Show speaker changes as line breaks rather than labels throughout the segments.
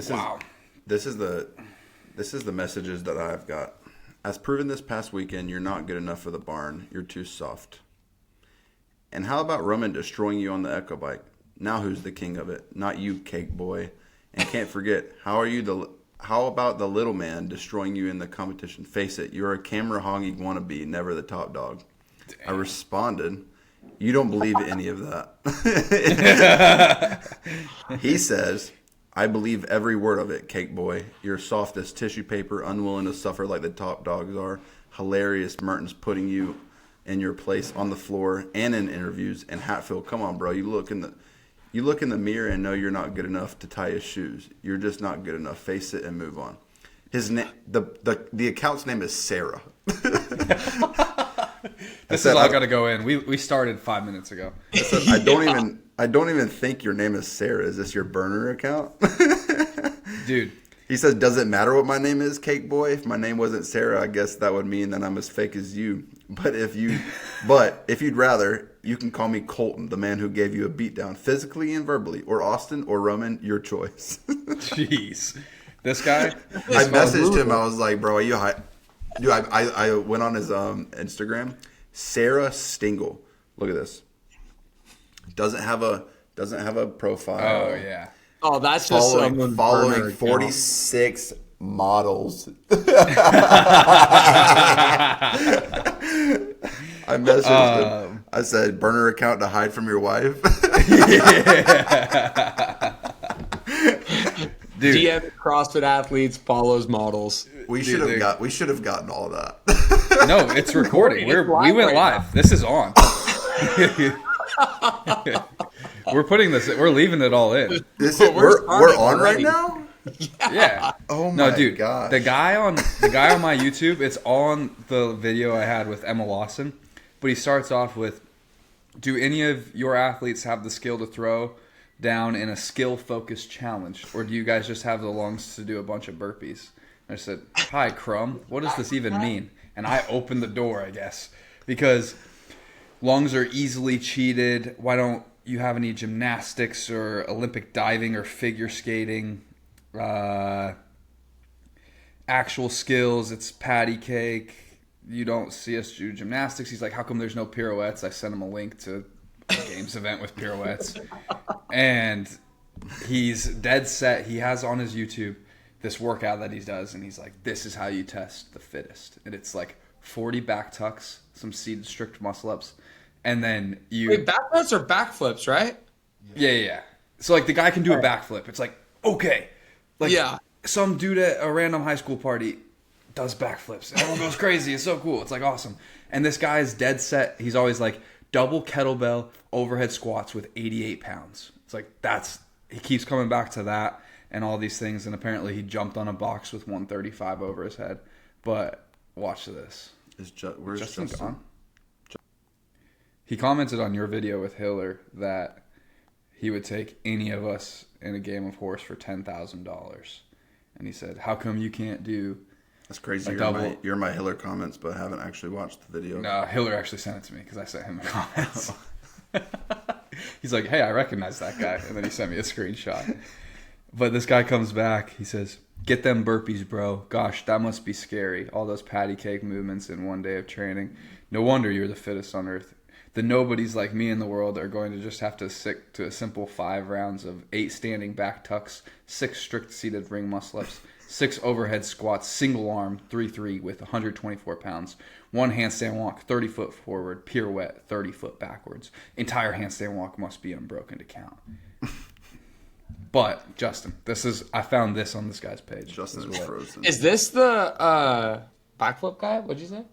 Wow.
This is the messages that I've got. As proven this past weekend, you're not good enough for the barn. You're too soft. And how about Roman destroying you on the Echo bike? Now who's the king of it? Not you, cake boy. And can't forget, how about the little man destroying you in the competition? Face it, you're a camera hogging wannabe, never the top dog. Damn. I responded, you don't believe any of that. He says, I believe every word of it, cake boy. You're soft as tissue paper, unwilling to suffer like the top dogs are. Hilarious. Merton's putting you in your place on the floor and in interviews. And Hatfield, come on, bro. You look in the mirror and know you're not good enough to tie his shoes. You're just not good enough. Face it and move on. His the account's name is Sarah.
This is all got to go in. We started 5 minutes ago.
I don't even think your name is Sarah. Is this your burner account?
Dude.
He says, does it matter what my name is, cake boy? If my name wasn't Sarah, I guess that would mean that I'm as fake as you. But if you'd rather, you can call me Colton, the man who gave you a beatdown physically and verbally, or Austin or Roman, your choice.
Jeez. This guy?
I messaged him. I was like, bro, are you high? Dude, I went on his Instagram. Sarah Stingle. Look at this. Doesn't have a profile.
Oh yeah.
Oh, that's just
following 46 models. I messaged him. I said, burner account to hide from your wife.
Dude. DM CrossFit athletes follows models.
We should have gotten all of that.
No, it's recording. We went live. This is on. We're putting this. We're leaving it all in.
We're on right now.
Yeah.
Oh my
God. The guy on my YouTube. It's on the video I had with Emma Lawson, but he starts off with, "Do any of your athletes have the skill to throw down in a skill-focused challenge, or do you guys just have the lungs to do a bunch of burpees?" And I said, "Hi, Crumb. What does this even mean?" And I opened the door, I guess, because lungs are easily cheated. Why don't you have any gymnastics or Olympic diving or figure skating? Actual skills, it's patty cake. You don't see us do gymnastics. He's like, how come there's no pirouettes? I sent him a link to a games event with pirouettes. And he's dead set. He has on his YouTube this workout that he does, and he's like, this is how you test the fittest. And it's like 40 back tucks, some seated strict muscle ups, and then you...
Wait, backflips or backflips, right?
Yeah. So, like, the guy can do a backflip. It's like, okay. Like,
yeah.
Some dude at a random high school party does backflips. Everyone goes crazy. It's so cool. It's, like, awesome. And this guy is dead set. He's always, like, double kettlebell overhead squats with 88 pounds. It's like, he keeps coming back to that and all these things. And apparently he jumped on a box with 135 over his head. But watch this.
Where's Justin gone?
He commented on your video with Hiller that he would take any of us in a game of horse for $10,000. And he said, how come you can't do...
That's crazy. You're my Hiller comments, but haven't actually watched the video.
No, Hiller actually sent it to me because I sent him the comments. He's like, hey, I recognize that guy. And then he sent me a screenshot. But this guy comes back. He says, get them burpees, bro. Gosh, that must be scary. All those patty cake movements in one day of training. No wonder you're the fittest on earth. The nobodies like me in the world are going to just have to stick to a simple 5 rounds of 8 standing back tucks, 6 strict seated ring muscle ups, 6 overhead squats, single arm, 3-3 with 124 pounds, 1 handstand walk, 30 foot forward, pirouette, 30 foot backwards. Entire handstand walk must be unbroken to count. But, Justin, I found this on this guy's page.
Justin is frozen.
Is this the backflip guy? What'd you say?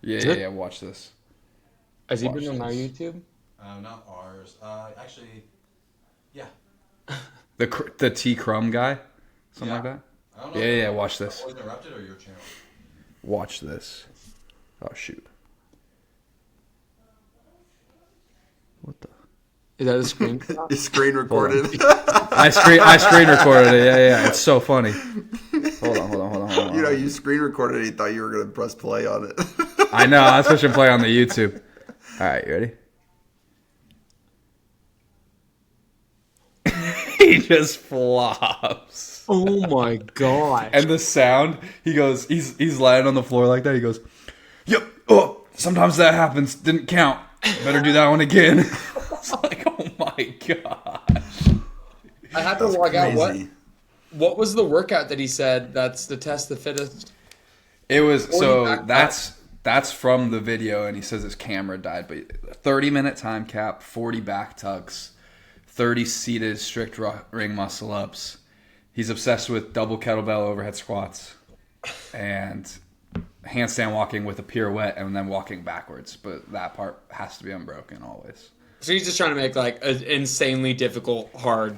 Yeah, watch this.
Has he been on our YouTube?
Not ours. Actually, yeah.
The T Crumb guy? Something like that?
I don't know.
Yeah, watch this.
Was interrupted or your channel?
Watch this. Oh, shoot. What the?
Is that a screen?
It's screen recorded.
I screen recorded it. Yeah. It's so funny. Hold on.
You know, you screen recorded it. You thought you were going to press play on it.
I know. That's what you play on the YouTube. All right, you ready? he just flops.
Oh my gosh.
And the sound, he goes, he's lying on the floor like that. He goes, "Yep, oh, sometimes that happens. Didn't count. Better do that one again." It's like, oh my gosh.
I had to
That's
log out.
crazy.
What was the workout that he said that's the test the fittest?
It was,
40
so
back
that's from the video, and he says his camera died, but 30-minute time cap, 40 back tucks, 30 seated strict ring muscle ups. He's obsessed with double kettlebell overhead squats and handstand walking with a pirouette and then walking backwards, but that part has to be unbroken always.
So he's just trying to make like an insanely difficult, hard.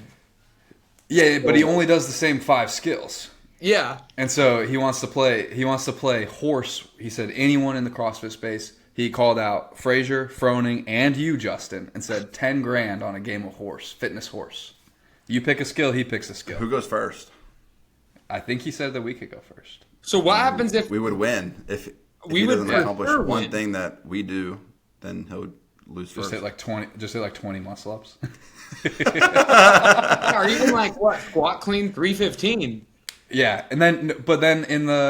Yeah, but he only does the same 5 skills.
Yeah.
And so he wants to play horse. He said anyone in the CrossFit space. He called out Frazier, Froning, and you, Justin, and said 10 grand on a game of horse, fitness horse. You pick a skill, he picks a skill.
Who goes first?
I think he said that we could go first.
So what happens if
We would win. If
We
he
would
doesn't
for
accomplish
sure
one
win.
thing that we do, then he'll lose
Just
first.
hit like 20. Just hit like 20 muscle ups.
or even like what squat clean 315?
Yeah, and then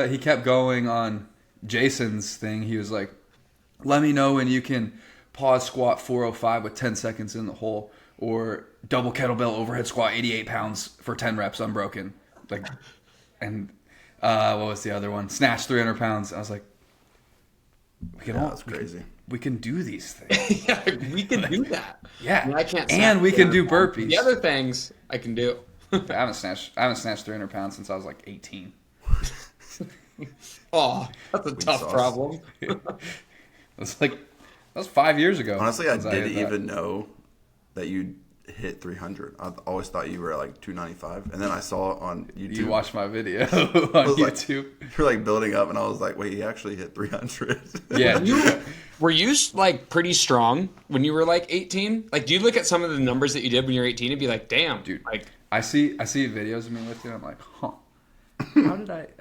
he kept going on Jason's thing. He was like, "Let me know when you can pause squat 405 with 10 seconds in the hole, or double kettlebell overhead squat 88 pounds for 10 reps unbroken." Like, and what was the other one? Snatch 300 pounds. I was like, we can
Yeah,
all
that's crazy.
We can do these things.
Yeah, we can do that.
Yeah,
I mean, I can't.
and we can do
300 pounds.
burpees.
The other things I can do.
I haven't snatched 300 pounds since I was like 18.
Oh, that's a tough
sauce.
problem.
That was 5 years ago.
Honestly, I
since hit
didn't
that.
even know that you hit 300. I always thought you were at like 295, and then I saw on YouTube.
You watched my video
I
on
was like-
YouTube.
You're like building up, and I was like, wait, he actually hit 300.
Yeah,
Were you like pretty strong when you were like 18? Like, do you look at some of the numbers that you did when you were 18 and be like, damn,
dude.
like,
I see videos of me with you. And I'm like, huh?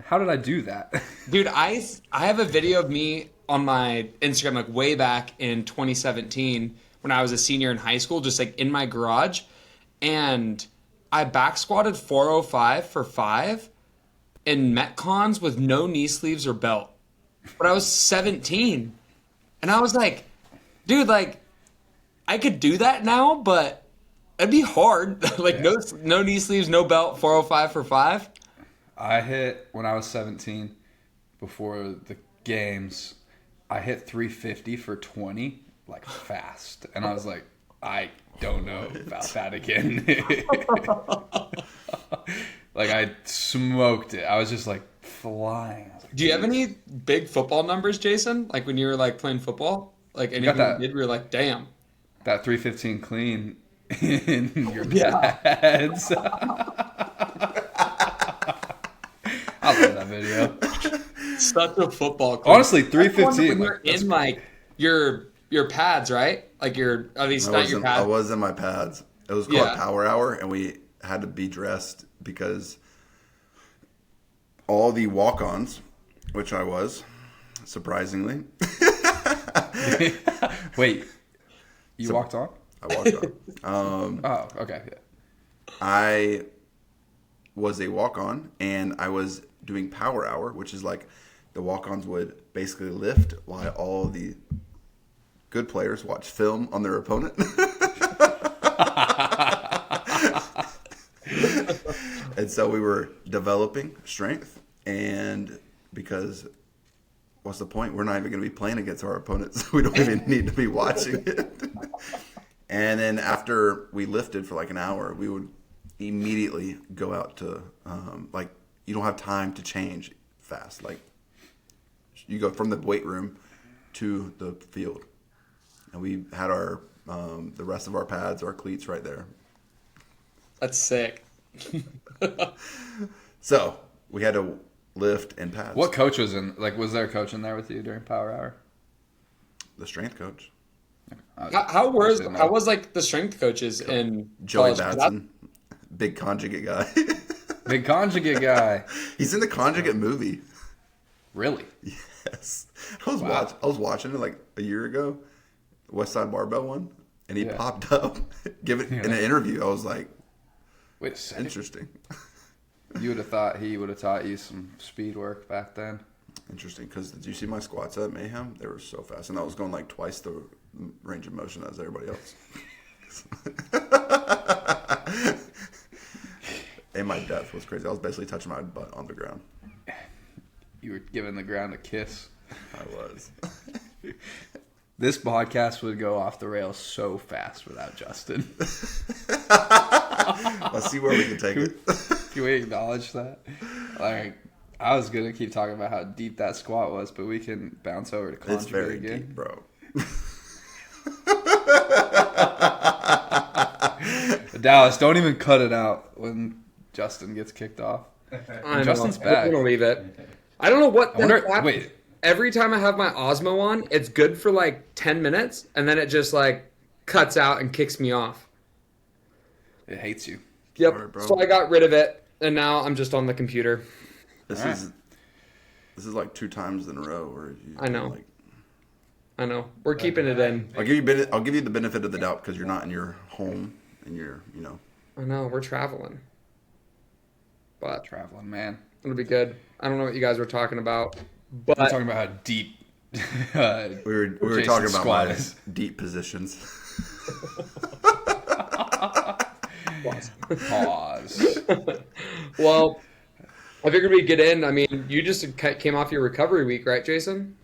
How did I do that?
dude, I have a video of me on my Instagram like way back in 2017 when I was a senior in high school, just like in my garage, and I back squatted 405 for 5 in Metcons with no knee sleeves or belt. But I was 17, and I was like, dude, like I could do that now, but it'd be hard. Like no knee sleeves, no belt, 405 for 5.
I hit when I was 17 before the games. I hit 350 for 20 like fast, and I was like, I don't know about that again. Like I smoked it. I was just like flying. I was like,
Do you have any big football numbers, Jason? Like when you were like playing football? Like anything
that.
you did where you're like, damn.
that 315 clean in your pads? I love that video.
Such a football club.
Honestly, 315.
When you're in like your pads, right? Like your at least not your
I
pads.
was in my pads. It was called
Yeah.
Power Hour, and we had to be dressed because all the walk-ons, which I was, surprisingly,
Wait, you walked on?
I walked on.
Oh, okay. Yeah.
I was a walk-on, and I was doing Power Hour, which is like the walk-ons would basically lift while all of the good players watch film on their opponent. And so we were developing strength, and because what's the point? We're not even going to be playing against our opponents. We don't even need to be watching it. And then after we lifted for like an hour, we would immediately go out to like you don't have time to change fast. Like you go from the weight room to the field, and we had our the rest of our pads, our cleats right there.
That's sick.
So we had to lift in pads.
What coach was in? Like, was there a coach in there with you during Power Hour?
The strength coach,
How was like the strength coaches in
Joey
college?
Batson, big conjugate guy.
Big conjugate guy.
He's in the conjugate movie.
Really?
Yes, I was
Wow.
I was watching it like a year ago, West Side Barbell one, and he
Yeah.
popped up, in an interview. I was like,
Wait a second.
Interesting.
You would have thought he would have taught you some speed work back then.
Interesting, because did you see my squats at Mayhem? They were so fast, and I was going like twice the range of motion as everybody else. And my depth was crazy. I was basically touching my butt on the ground.
You were giving the ground a kiss.
I was.
This podcast would go off the rails so fast without Justin.
Let's see where we can take it.
Can we acknowledge that? Like, I was gonna keep talking about how deep that squat was, but we can bounce over to conjugate
It's very
again.
deep, bro.
Dallas, don't even cut it out when Justin gets kicked off.
I
Justin's
know.
back.
I'm gonna leave it. I don't know what.
I wonder.
happened.
Wait,
Every time I have my Osmo on, it's good for like 10 minutes, and then it just like cuts out and kicks me off.
it hates you.
Yep.
Alright, bro.
So I got rid of it, and now I'm just on the computer.
This
All right.
is like 2 times in a row where you.
I know.
Like,
I know. We're keeping it in.
I'll give you the benefit of the doubt because you're not in your home and you're
I know. We're traveling. But
Traveling man.
it'll be good. I don't know what you guys were talking about,
We're
but
talking about how deep.
we were
Jason's
talking about
squat
my
is.
deep positions.
Pause.
well, I figured we'd get in. I mean, you just came off your recovery week, right, Jason?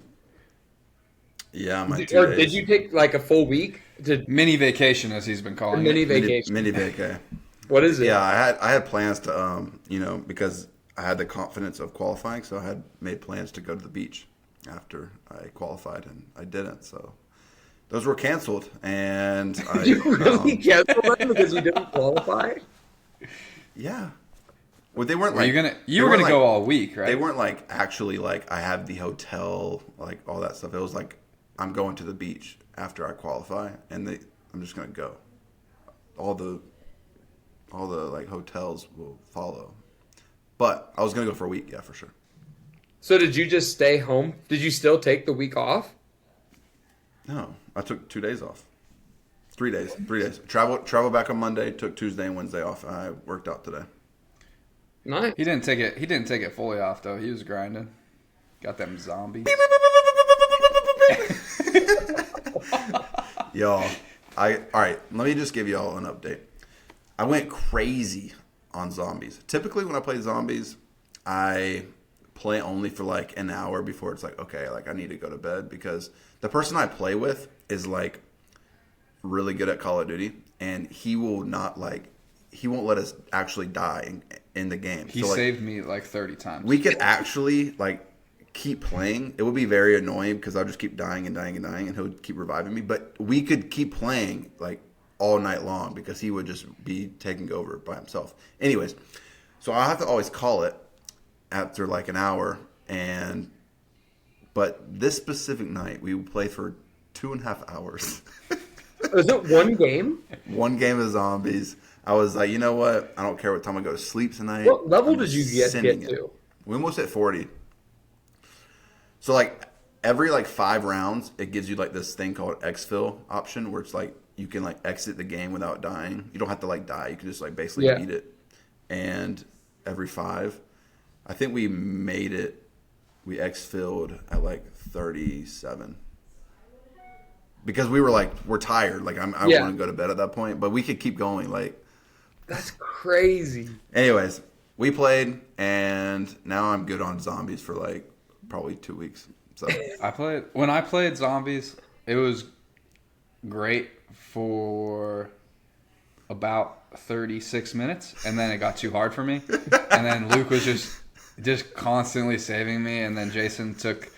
Yeah, my 2
Or
days.
did you take like a full week to
Mini vacation, as he's been calling
mini
it.
vacation?
Mini vacay.
What is it?
Yeah, I had plans to because I had the confidence of qualifying, so I had made plans to go to the beach after I qualified, and I didn't. So those were canceled, and I
Did you really cancel them because you didn't qualify?
yeah. Well, they weren't
Were
like
you were gonna go all week, right?
They weren't like actually like I have the hotel, like all that stuff. It was like I'm going to the beach after I qualify, and I'm just gonna go. All the like hotels will follow, but I was gonna go for a week, yeah, for sure.
So did you just stay home? Did you still take the week off?
No, I took 2 days off. 3 days. Travel back on Monday. Took Tuesday and Wednesday off. I worked out today.
Nice.
He didn't take it fully off though. He was grinding. Got them zombies.
Y'all, all right. Let me just give y'all an update. I went crazy on zombies. Typically, when I play zombies, I play only for like an hour before it's like, okay, like I need to go to bed because the person I play with is like really good at Call of Duty, and he won't let us actually die in the game.
He
So, like,
saved me like 30 times.
we could actually like keep playing. It would be very annoying because I'll just keep dying and dying and dying, and he'll keep reviving me. But we could keep playing like all night long because he would just be taking over by himself. Anyways, so I have to always call it after like an hour, but this specific night we would play for 2.5 hours.
Is it one game?
One game of zombies. I was like, you know what? I don't care what time I go to sleep tonight.
What level
I'm
did you
just
get
sending it.
to?
We almost hit 40. So like every like 5 rounds, it gives you like this thing called exfil option where it's like you can like exit the game without dying. You don't have to like die. You can just like basically beat it. And every 5, I think we made it. We exfilled at like 37. Because we were like, we're tired. Like I want to go to bed at that point, but we could keep going. Like
That's crazy.
anyways, we played, and now I'm good on zombies for like probably 2 weeks. So
when I played zombies, it was great for about 36 minutes, and then it got too hard for me. And then Luke was just constantly saving me, and then Jason took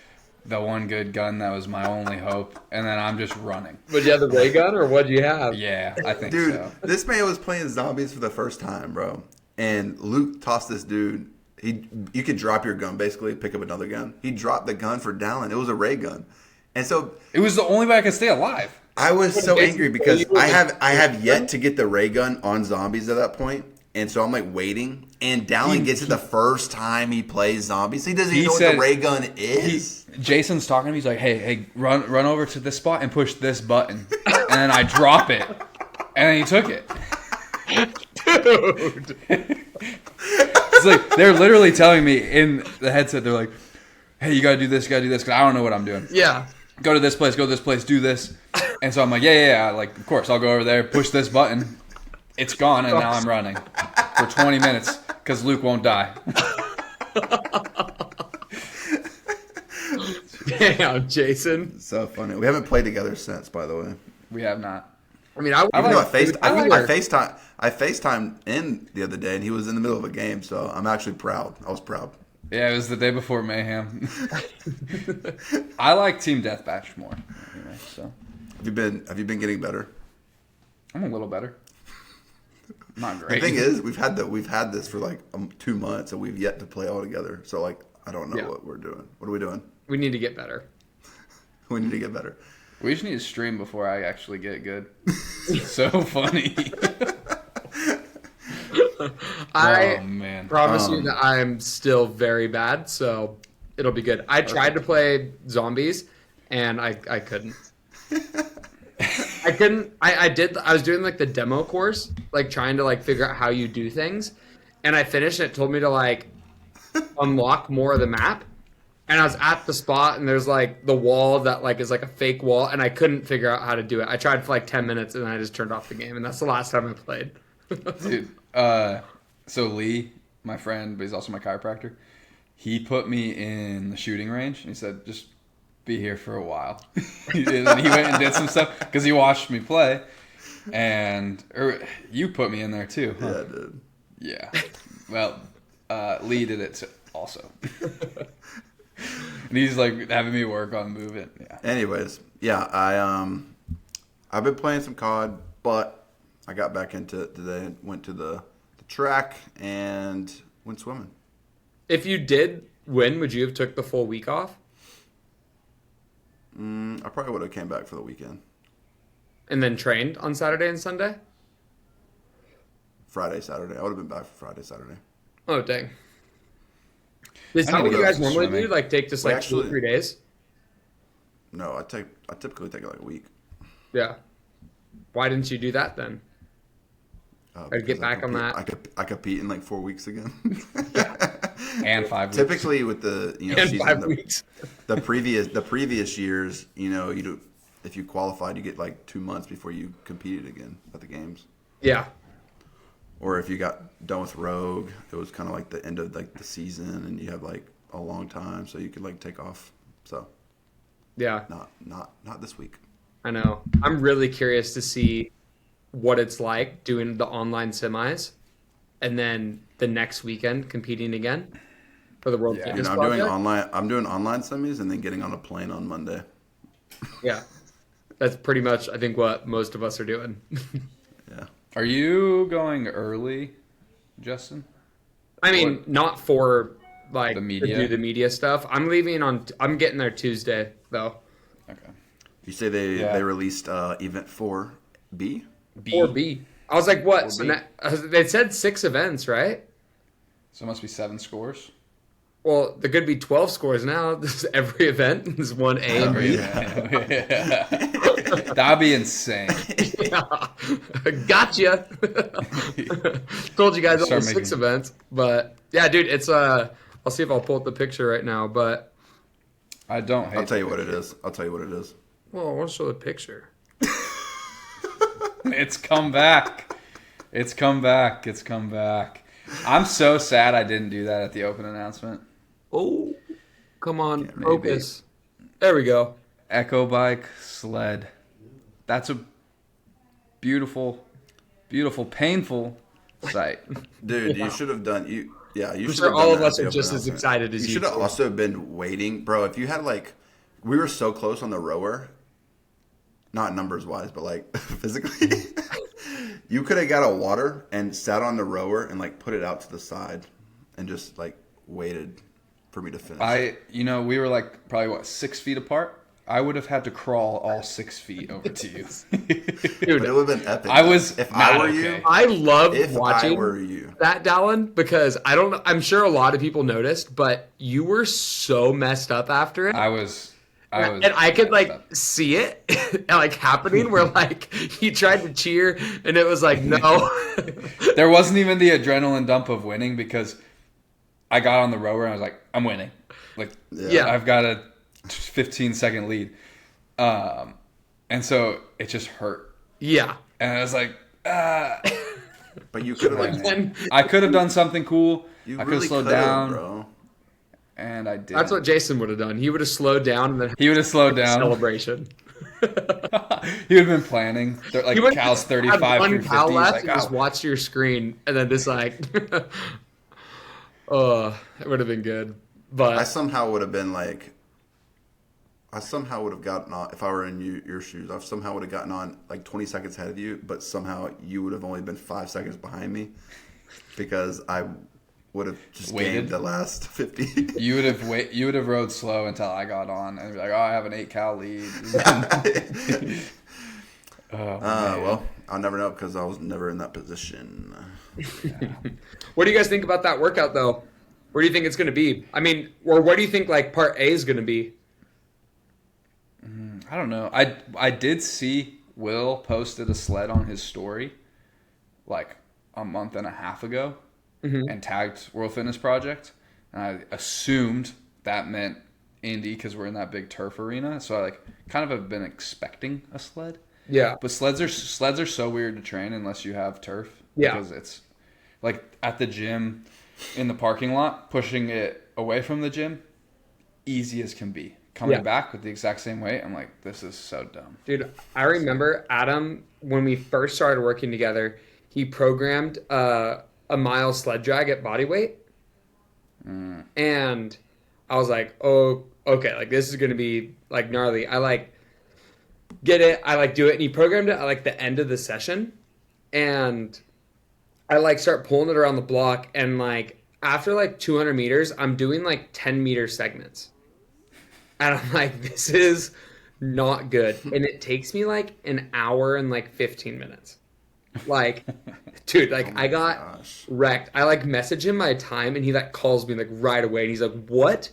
the one good gun that was my only hope, and then I'm just running.
Would you have the ray gun, or what'd you have?
Yeah, I think
dude,
so.
this man was playing zombies for the first time, bro. And Luke tossed this dude. You could drop your gun, basically, pick up another gun. He dropped the gun for Dallin. It was a ray gun. And so
It was the only way I could stay alive.
I was so angry because I have yet to get the ray gun on zombies at that point. And so I'm like waiting. And Dallin gets it the first time he plays zombies. He doesn't even know what the ray gun is.
Jason's talking to me. He's like, hey, run over to this spot and push this button. And then I drop it. And then he took it.
Dude, Dude.
It's like they're literally telling me in the headset. They're like, "Hey, you gotta do this. You gotta do this." Because I don't know what I'm doing.
Yeah.
Go to this place. Go to this place. Do this. And so I'm like, yeah. Like, of course, I'll go over there. Push this button. It's gone, and now I'm running for 20 minutes because Luke won't die.
Damn, Jason.
So funny. We haven't played together since, by the way.
We have not.
I mean, I
Even though I
FaceTime.
FaceTime in the other day, and he was in the middle of a game, so I'm actually proud. I was proud.
Yeah, it was the day before Mayhem. I like Team Deathmatch more. Anyway, so
Have you been getting better?
I'm a little better. Not great.
The thing is, we've had this for like 2 months, and we've yet to play all together. So like, I don't know what we're doing. What are we doing?
We need to get better.
We need to get better.
We just need to stream before I actually get good. It's so funny.
I
Oh, man.
promise you that I'm still very bad, so it'll be good. I tried to play zombies, and I couldn't. I couldn't. I was doing like the demo course, like trying to like figure out how you do things, and I finished. And it told me to like unlock more of the map, and I was at the spot, and there's like the wall that like is like a fake wall, and I couldn't figure out how to do it. I tried for like 10 minutes, and then I just turned off the game, and that's the last time I played.
Dude, so Lee, my friend, but he's also my chiropractor, he put me in the shooting range, and he said, just be here for a while. And he went and did some stuff, because he watched me play, and you put me in there too, huh?
Yeah, dude.
Yeah. Well, Lee did it also. And he's like having me work on movement. Yeah.
Anyways, yeah, I've been playing some COD, but I got back into it today and went to the track and went swimming.
If you did win, would you have took the full week off?
I probably would have came back for the weekend.
And then trained on Saturday and Sunday?
Friday, Saturday. I would have been back for Friday, Saturday.
Oh, dang. Is
I
that
need
what
to
you
go
guys normally
swimming.
do? Like take just
We
like 2 or 3 days?
No, I typically take like a week.
Yeah. Why didn't you do that then? I'd get
Because
back on that.
I compete in like 4 weeks again.
And 5 weeks.
Typically with the
In
season,
5 weeks.
the previous years, you do, if you qualified, you get like 2 months before you competed again at the games.
Yeah.
Or if you got done with Rogue, it was kind of like the end of like the season, and you have like a long time, so you could like take off. So
Yeah.
not this week.
I know. I'm really curious to see what it's like doing the online semis and then the next weekend competing again for the World
Yeah.
Fitness
I'm
Project.
doing online semis and then getting on a plane on Monday.
Yeah. That's pretty much, I think, what most of us are doing.
Yeah.
Are you going early, Justin?
I mean, not for like
The media?
to do the media stuff. I'm I'm getting there Tuesday though.
Okay.
You say they
Yeah.
released event 4B?
Or B. I was like, what? So
4B.
they said 6 events, right?
So it must be 7 scores.
Well, there could be 12 scores now. This is every event is one A and B.
Yeah. That'd be insane.
Yeah. Gotcha. Told you guys all
Start
6
making-
events, but yeah, dude, it's I'll see if I'll pull up the picture right now, but
I don't hate
I'll tell you
the
what it
picture.
is. I'll tell you what it is.
well, I want to show the picture.
It's come back. It's come back. It's come back. I'm so sad I didn't do that at the open announcement.
Oh, come on,
maybe.
focus. There we go.
Echo bike sled. That's a beautiful, beautiful, painful sight.
Dude, you should have done Yeah, you
I'm
should
sure
have
all
done
of
that
us
at
are
the
just
open
as
announcement.
excited as
You
you.
should have also been waiting, bro. If you had like, we were so close on the rower, not numbers wise, but like physically, you could have got a water and sat on the rower and like put it out to the side and just like waited for me to finish.
We were like probably 6 feet apart. I would have had to crawl all 6 feet over to you.
But it would have been epic.
I was
if
not
I were
okay.
you,
I love
if
watching
I were you,
that, Dallin, because I don't know. I'm sure a lot of people noticed, but you were so messed up after it.
I was.
And I could like see it like happening where like he tried to cheer and it was like no.
There wasn't even the adrenaline dump of winning because I got on the rower and I was like, I'm winning. Like,
Yeah.
I've got a 15-second lead. And so it just hurt.
Yeah.
And I was like,
But you could have like,
I could have done something cool.
you
I could
really
have slowed
could've,
down.
bro.
And I did.
That's what Jason would have done. He would have slowed down and then
He would have slowed down.
celebration.
He would have been planning. Like
You would
cows
have
35
one
through 50.
cow
He's
left
like,
and just
"Oh."
watch your screen and then just like, oh, it would have been good. But
I somehow would have been like, I somehow would have gotten on, if I were in your shoes, I somehow would have gotten on like 20 seconds ahead of you, but somehow you would have only been 5 seconds behind me because I would have just
Waited.
gained the last 50.
You would have rode slow until I got on and be like, oh, I have an 8-cow lead.
Well, I'll never know because I was never in that position.
what do you guys think about that workout though? Where do you think it's going to be? I mean, or what do you think like part A is going to be?
I don't know. I did see Will posted a sled on his story like a month and a half ago and tagged World Fitness Project. And I assumed that meant Indy because we're in that big turf arena. So I like kind of have been expecting a sled.
Yeah.
But sleds are so weird to train unless you have turf.
Yeah.
Because it's like at the gym in the parking lot, pushing it away from the gym, easy as can be. Coming back with the exact same weight, I'm like, this is so dumb.
Dude, I remember Adam, when we first started working together, he programmed a mile sled drag at body weight. And I was like, oh, okay, like this is going to be like gnarly. I like get it. I like do it. And he programmed it at like the end of the session. And I like start pulling it around the block. And like after like 200 meters, I'm doing like 10-meter segments. And I'm like, this is not good. And it takes me like an hour and like 15 minutes. Like, dude, like I got wrecked. I like message him my time and he like calls me like right away. And he's like, what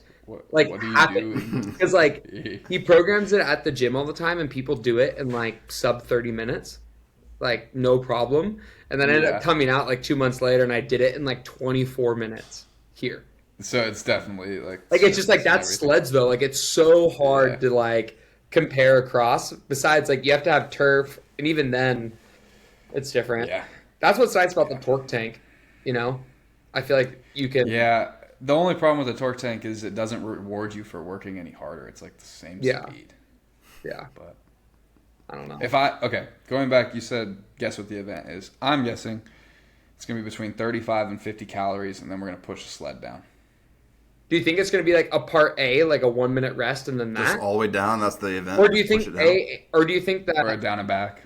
like
what are you
happened?
doing?
Because like he programs it at the gym all the time and people do it in like sub 30 minutes. Like no problem. And then I ended up coming out like 2 months later and I did it in like 24 minutes here.
So it's definitely like
it's just like that's
everything.
sleds though. Like it's so hard to like compare across. Besides, like you have to have turf, and even then, it's different.
Yeah.
That's what's nice about the torque tank. You know, I feel like you can.
Yeah. The only problem with the torque tank is it doesn't reward you for working any harder. It's like the same speed.
Yeah.
But
I don't know.
Going back, you said guess what the event is. I'm guessing it's gonna be between 35 and 50 calories, and then we're gonna push the sled down.
Do you think it's going to be like a part A, like a 1 minute rest, and then that?
Just all the way down. That's the event.
Or do you
Push
think
it down.
or do you think that?
Or a down and back.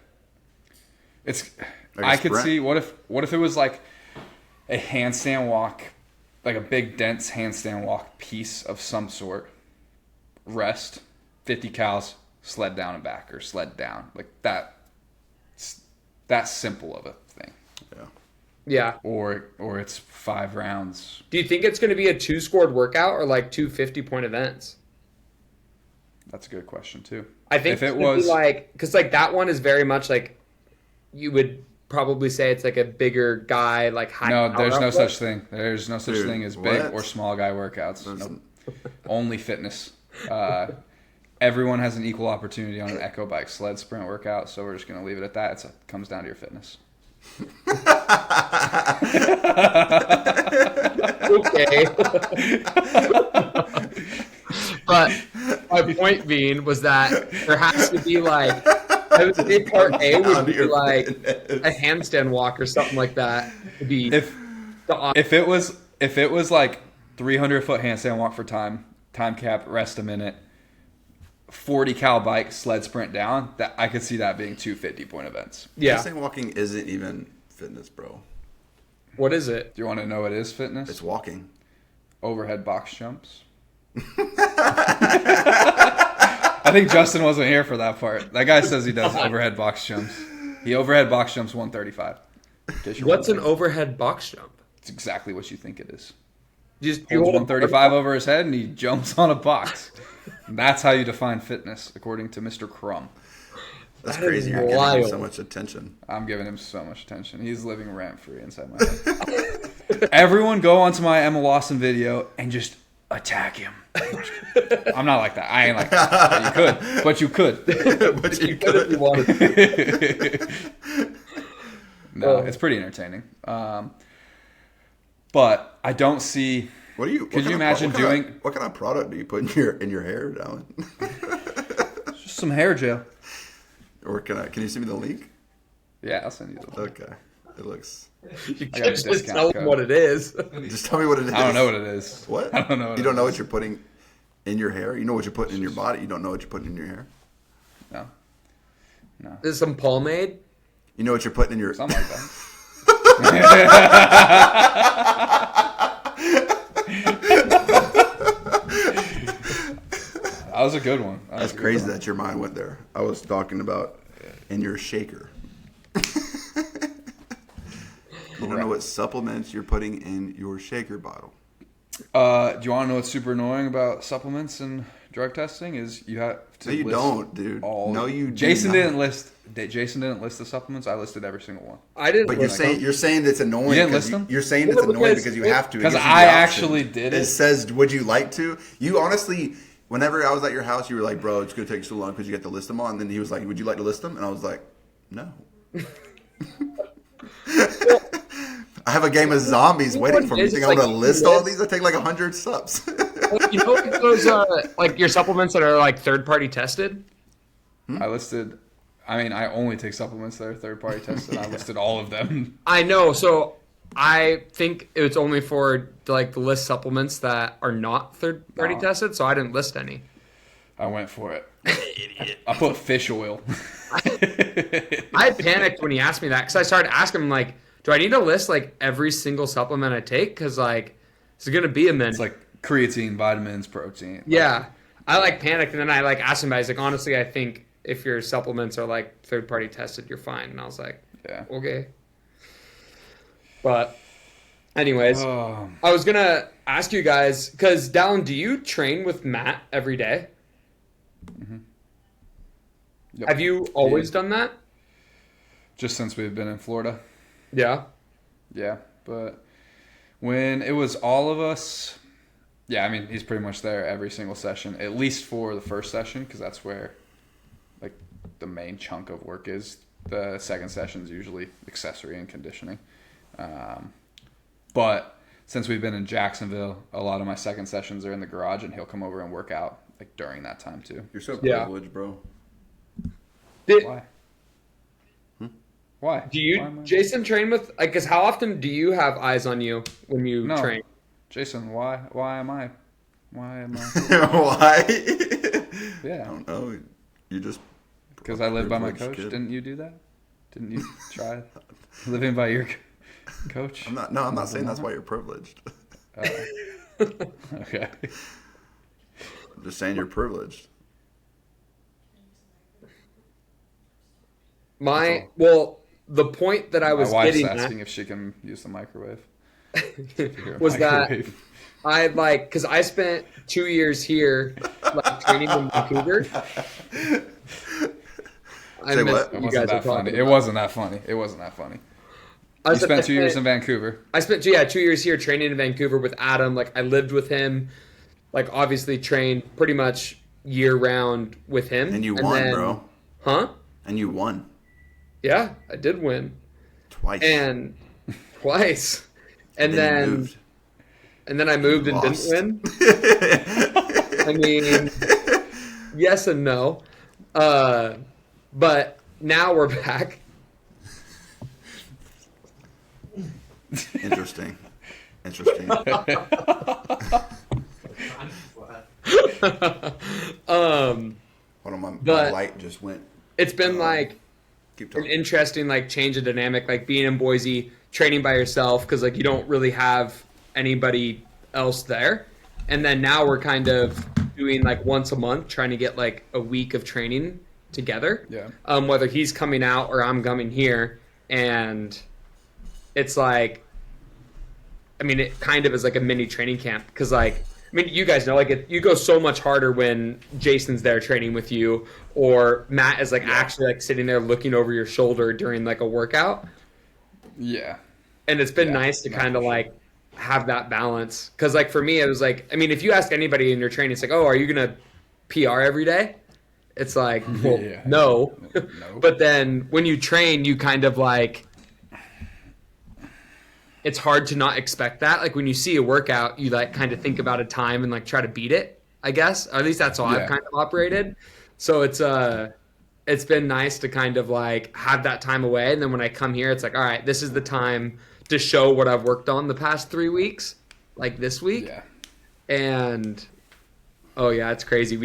It's.
Like a
I could
sprint?
see what if it was like a handstand walk, like a big dense handstand walk piece of some sort. Rest, 50 cals, sled down and back, or sled down like that. That's simple of a thing.
Yeah.
Yeah.
Or it's 5 rounds.
Do you think it's going to be a 2-scored workout or like 2 50-point events?
That's a good question too.
I think
if it was
like, because like that one is very much like you would probably say it's like a bigger guy, like high.
no, there's no
output.
such thing. There's no such
Dude,
thing as big
what?
or small guy workouts.
There's-
Nope. Only fitness. Everyone has an equal opportunity on an Echo Bike sled sprint workout, so we're just going to leave it at that. It comes down to your fitness.
Okay. But my point being was that there has to be like, I would say part A would be like a handstand walk or something like that. Would be
If it was like 300-foot handstand walk for time cap, rest a minute, 40 cal bike, sled sprint down, that I could see that being 2 50-point events.
yeah.
Handstand walking isn't even fitness, bro.
What is it?
Do you want to know what is fitness?
It's walking.
Overhead box jumps. I think Justin wasn't here for that part. That guy says he does overhead box jumps. He overhead box jumps 135. In case you're
What's an
wondering.
overhead box jump?
It's exactly what you think it is.
Just
Holds 135 over his head and he jumps on a box. That's how you define fitness, according to Mr. Crumb.
That's
That is
crazy. You're giving him
wild.
so much attention.
I'm giving him so much attention. He's living rent-free inside my head. Everyone go onto my Emma Lawson video and just attack him. I'm not like that. I ain't like that. But you could.
But you
If you wanted to.
No, it's pretty entertaining. But I don't see...
What do you?
Could you imagine doing...
What kind of product do you put in your hair, Alan?
Just some hair gel.
Or can you send me the link?
Yeah, I'll send you the link.
Okay, it looks.
You
got a
can't just
discount
tell them
code.
what it is.
Just tell me what it is.
I don't know what it is.
What?
I don't know what
You
it
don't know
is.
what you're putting in your hair. You know what you're putting in your body. You don't know what you're putting in your hair.
No.
This is some pomade.
You know what you're putting in your.
Something like that. That was a good one. That was
That's
a good
crazy
one.
that your mind went there. I was talking about in your shaker. You don't know what supplements you're putting in your shaker bottle.
Do you want to know what's super annoying about supplements and drug testing? Is you have to.
No, you
list
don't, dude.
all-
No, you.
Jason
do not.
didn't list. Jason didn't list the supplements. I listed every single one.
I didn't.
But you're saying it's annoying.
You didn't
'cause
list them?
You're saying
Well,
it's annoying
because
because you have to. It
'cause
gives you
I
the option.
actually did it.
It says, "Would you like to?" You honestly, whenever I was at your house, you were like, "Bro, it's gonna take so long because you got to list them all." And then he was like, "Would you like to list them?" And I was like, "No." I have a game of zombies waiting for me. You
It's
think I'm
like
gonna list all these? I take like 100 subs.
You know those like your supplements that are like third party tested.
I listed. I mean, I only take supplements that are third party tested. I listed all of them.
I know. So I think it's only for like the list supplements that are not third party
No.
tested. So I didn't list any.
I went for it. Idiot. I put fish oil.
I panicked when he asked me that because I started asking him like, do I need to list like every single supplement I take? Because like it's gonna be a minute.
It's like creatine, vitamins, protein.
Yeah. I like panicked and then I like asked him, but he's like, honestly, I think if your supplements are like third party tested, you're fine. And I was like,
Yeah.
okay. But anyways,
Oh,
I was gonna ask you guys, because Dallin, do you train with Matt every day?
yep.
Have you always done that?
Just since we've been in Florida.
Yeah.
Yeah, but when it was all of us, yeah, I mean, he's pretty much there every single session, at least for the first session, because that's where like the main chunk of work is. The second session is usually accessory and conditioning. But since we've been in Jacksonville, a lot of my second sessions are in the garage, and he'll come over and work out like during that time too.
You're so
Yeah.
privileged, bro.
Why? Why?
Do you,
Why am I-
Jason, train with, like, because how often do you have eyes on you when you
No.
train?
Jason, why am I? Why am I?
Why?
Yeah.
I don't know. You just.
Because I live by my
Privileged
coach.
kid.
Didn't you do that? Didn't you try living by your coach?
I'm not. No, I'm not saying that's why you're privileged.
Okay.
I'm just saying you're privileged.
Well, the point that I was
My wife's
getting
asking
at
if she can use the microwave.
was that I like, because I spent 2 years here, like training in Vancouver. I
Say
missed
what?
It
you
wasn't
guys are
that funny.
talking
It
about.
wasn't that funny. It wasn't that funny.
I
You spent
spent
2 years in Vancouver.
I spent 2 years here training in Vancouver with Adam. Like I lived with him, like obviously trained pretty much year round with him.
And you won,
then-
bro.
Huh?
And you won
Yeah, I did win.
twice.
And twice. And
you
then
moved.
and then I moved and
Lost.
didn't win. I mean, yes and no. But now we're back.
Interesting. Hold on, my
But-
light just went.
It's been like
Keep
an
talking.
interesting like change of dynamic, like being in Boise, training by yourself because like you don't really have anybody else there. And then now we're kind of doing like once a month, trying to get like a week of training together.
Yeah.
Whether he's coming out or I'm coming here, and it's like, I mean, it kind of is like a mini training camp because like I mean, you guys know, like, you go so much harder when Jason's there training with you, or Matt is like actually like sitting there looking over your shoulder during like a workout.
Yeah.
And it's been
Yeah,
nice to
no,
kind of
for sure.
like have that balance. Because like for me, it was like, I mean, if you ask anybody in your training, it's like, oh, are you gonna PR every day? It's like, well,
Yeah.
no.
No.
But then when you train, you kind of like, it's hard to not expect that. Like when you see a workout, you like kind of think about a time and like try to beat it, I guess. Or at least that's how I've
Yeah.
kind of operated. So it's been nice to kind of like have that time away. And then when I come here, it's like, all right, this is the time to show what I've worked on the past 3 weeks, like this week.
Yeah.
And oh yeah, it's crazy.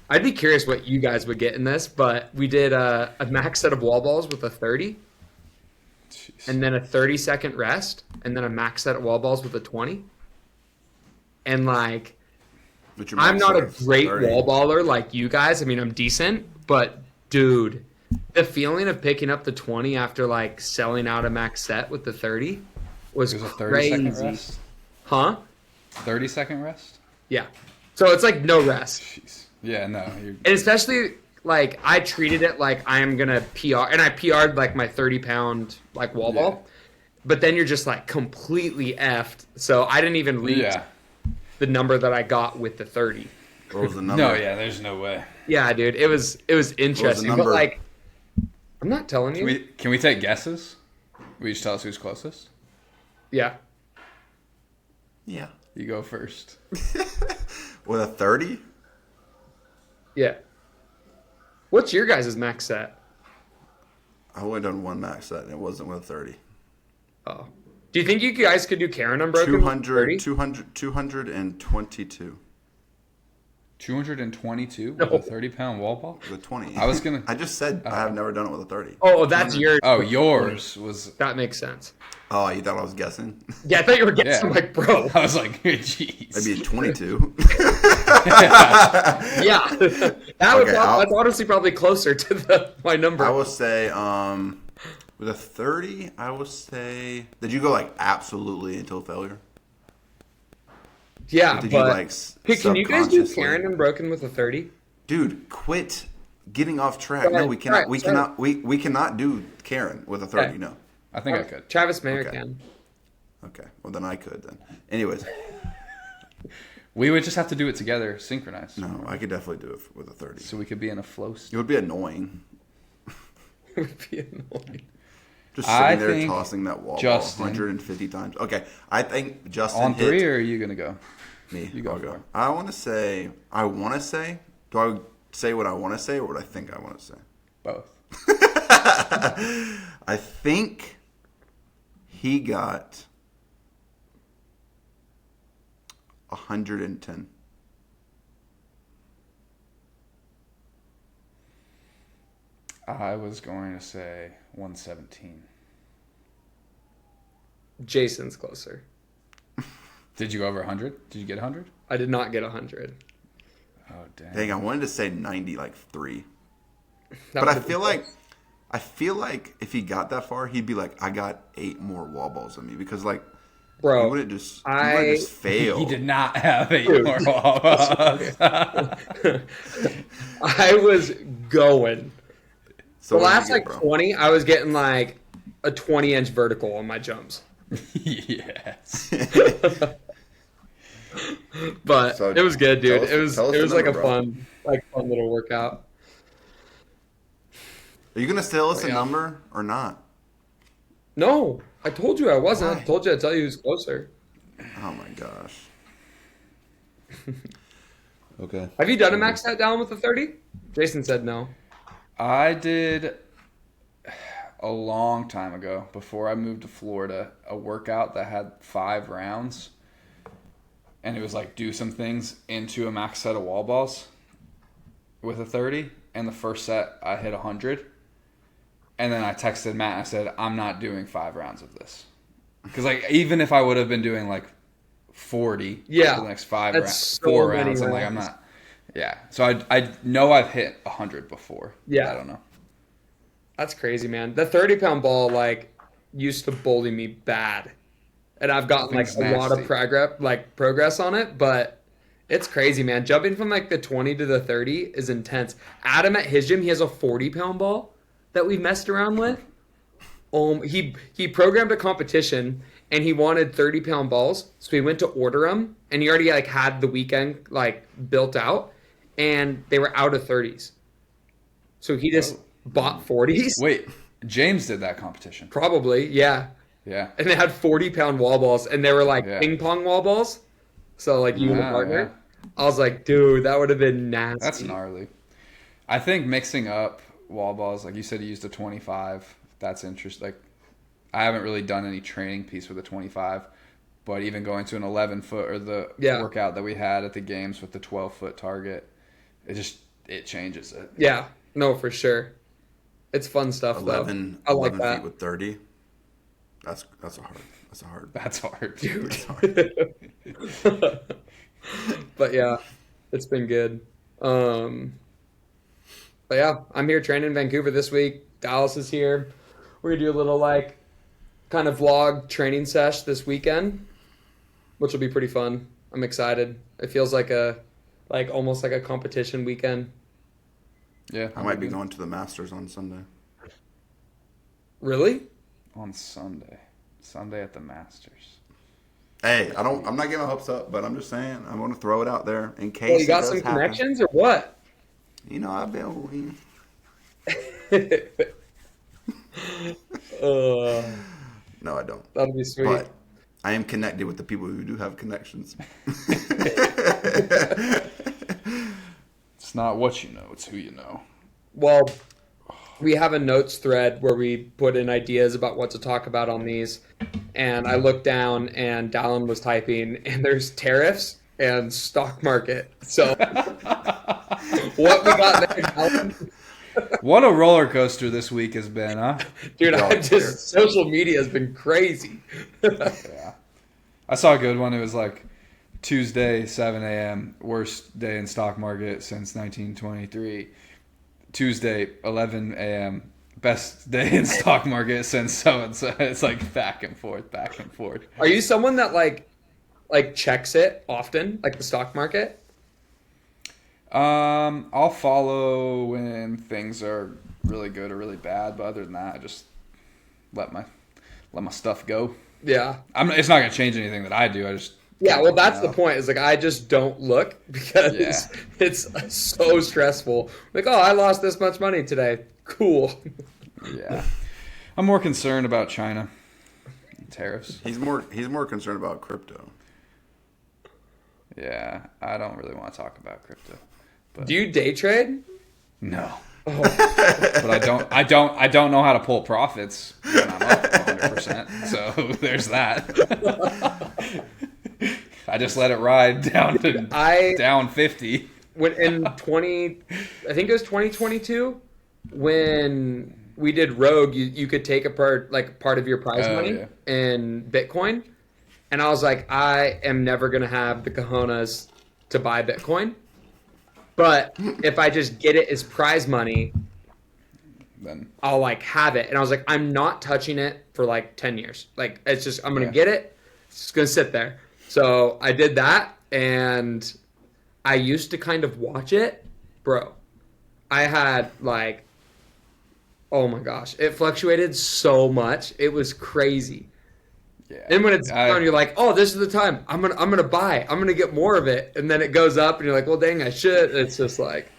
I'd be curious what you guys would get in this, but we did a max set of wall balls with a 30.
Jeez.
And then a 30-second rest, and then a max set of wall balls with a 20. And like,
But your
I'm
max
not a
set's
great
30.
wall baller like you guys. I mean, I'm decent, but dude, the feeling of picking up the 20 after like selling out a max set with the 30 was
It was a 30-second
crazy.
rest.
Huh?
30-second rest.
Yeah. So it's like no rest.
Jeez. Yeah. No.
And especially like I treated it like I'm gonna PR, and I PR'd like my 30-pound like wall
Yeah.
ball, but then you're just like completely effed. So I didn't even reach
Yeah.
the number that I got with the 30.
What was the number?
No. Yeah. There's no way.
Yeah, dude, it was interesting, but
number?
like I'm not telling you.
Can we take guesses? Will you just tell us who's closest?
Yeah,
Yeah.
You go first.
With a 30?
yeah. What's your guys' max set?
I only done one max set, and it wasn't with a 30.
Oh, do you think you guys could do Karen Unbroken?
200, 222
222
No.
with a 30-pound wall ball.
with a 20.
I was gonna.
I just said I have never done it with a 30.
Oh, that's yours.
Oh, yours was.
That makes sense.
Oh, you thought I was guessing?
Yeah, I thought you were guessing.
Yeah.
I'm like, bro.
I was like, jeez.
Maybe a 22.
Yeah, that was
Okay,
that's honestly probably closer to my number.
I will say, with a 30, I will say, did you go like absolutely until failure?
Yeah,
Did you
but
like
hey, can you guys do
subconsciously-
Karen Unbroken with a 30?
Dude, quit getting off track.
Sorry,
No, we cannot.
sorry,
we
sorry.
cannot. We cannot do Karen with a 30.
Okay.
No.
I think I could.
Travis Mayer
Okay.
can.
Okay. Well, then I could then. Anyways,
We would just have to do it together, synchronized.
no, I could definitely do it with a 30.
So we could be in a flow
It
state.
would be annoying.
It would be annoying.
Just
I
sitting there
think
tossing that wall
Justin-
150 times. Okay, I think Justin
On
hit
3, or are you gonna go?
me.
You go
I'll
for it.
I want to say. Do I say what I want to say or what I think I want to say?
Both.
I think he got 110.
I was going to say 117.
Jason's closer.
Did you go over 100? Did you get 100?
I did not get 100.
Oh, dang.
Dang, I wanted to say 90, like 3.
That
But
was
I
a
feel
bit
like if he got that far, he'd be like, I got 8 more wall balls than me because like he
bro.
wouldn't just fail.
He did not have 8
Dude.
more wall balls.
I was going.
So
The
what did
last
you get,
like
bro?
20, I was getting like a 20-inch vertical on my jumps.
Yes.
But
So,
it was good, dude.
tell us-
It was
tell us the
like
number,
a
bro.
fun little workout.
Are you gonna tell us a
Yeah.
number or not?
No, I told you I wasn't. I
Why?
told you I'd tell you who's closer.
Oh my gosh. Okay.
Have you done a max set down with a 30? Jason said no.
I did a long time ago, before I moved to Florida, a workout that had 5 rounds. And it was like do some things into a max set of wall balls with a 30. And the first set, I hit 100. And then I texted Matt and I said, I'm not doing 5 rounds of this. Because like even if I would have been doing like 40
Yeah,
for the next 5
that's
rounds,
so
4
many
rounds, I'm like, I'm
rounds.
not. Yeah. So I know I've hit 100 before.
Yeah.
I don't know.
That's crazy, man. The 30-pound ball like used to bully me bad and I've gotten like
Thing's
a lot of
nasty.
progress on it, but it's crazy, man. Jumping from like the 20 to the 30 is intense. Adam at his gym, he has a 40-pound ball that we've messed around with. He programmed a competition and he wanted 30-pound balls, so he went to order them, and he already like had the weekend like built out, and they were out of 30s. So he just bought 40s.
Wait, James did that competition.
Probably, yeah.
Yeah.
And they had 40-pound wall balls, and they were like
Yeah.
ping pong wall balls. So like you and a
Yeah,
partner.
yeah.
I was like, dude, that would have been nasty.
That's gnarly. I think mixing up wall balls, like you said, you used a 25. That's interesting. Like, I haven't really done any training piece with a 25, but even going to an 11-foot or the workout that we had at the games with the 12-foot target, it changes it.
Yeah, no, for sure. It's fun stuff,
11,
though. I like
11
that.
feet with 30. That's a hard.
That's hard,
Dude.
That's hard.
But yeah, it's been good. But yeah, I'm here training in Vancouver this week. Dallas is here. We're gonna do a little like kind of vlog training sesh this weekend, which will be pretty fun. I'm excited. It feels like almost like a competition weekend.
Yeah.
I might be going to the Masters on Sunday.
Really?
On Sunday. Sunday at the Masters.
Hey, I'm not getting my hopes up, but I'm just saying I'm going to throw it out there in case.
Well, you
it
got
does
some
happen.
connections or what?
You know, I've been. No, I don't.
That'll be sweet.
But I am connected with the people who do have connections.
It's not what you know, it's who you know.
Well, we have a notes thread where we put in ideas about what to talk about on these. And I looked down and Dallin was typing, and there's tariffs and stock market. So what we got there, Dallin?
What a roller coaster this week has been, huh?
Dude, social media has been crazy.
Yeah. I saw a good one. It was like Tuesday, 7 a.m., worst day in stock market since 1923. Tuesday, 11 a.m., best day in stock market since so-and-so. It's like back and forth, back and forth.
Are you someone that like checks it often, like the stock market?
I'll follow when things are really good or really bad, but other than that, I just let my stuff go.
Yeah.
It's not gonna change anything that I do. I just
well, that's the point. Is like I just don't look because it's so stressful. Like, oh, I lost this much money today. Cool.
Yeah, I'm more concerned about China tariffs.
He's more concerned about crypto.
Yeah, I don't really want to talk about crypto. But
Do you day trade?
No. Oh. But I don't know how to pull profits when I'm up 100%. So there's that. I just let it ride down to down 50.
When in I think it was 2022 when we did Rogue, you could take a part of your prize money in Bitcoin, and I was like, I am never gonna have the cojones to buy Bitcoin, but if I just get it as prize money,
Then
I'll like have it. And I was like, I'm not touching it for like 10 years. Like it's just I'm gonna get it. It's just gonna sit there. So I did that, and I used to kind of watch it, bro. I had like, oh my gosh, it fluctuated so much. It was crazy.
yeah.
And when it's down, you're like, oh, this is the time. I'm gonna buy. I'm gonna get more of it. And then it goes up, and you're like, well, dang, I should. It's just like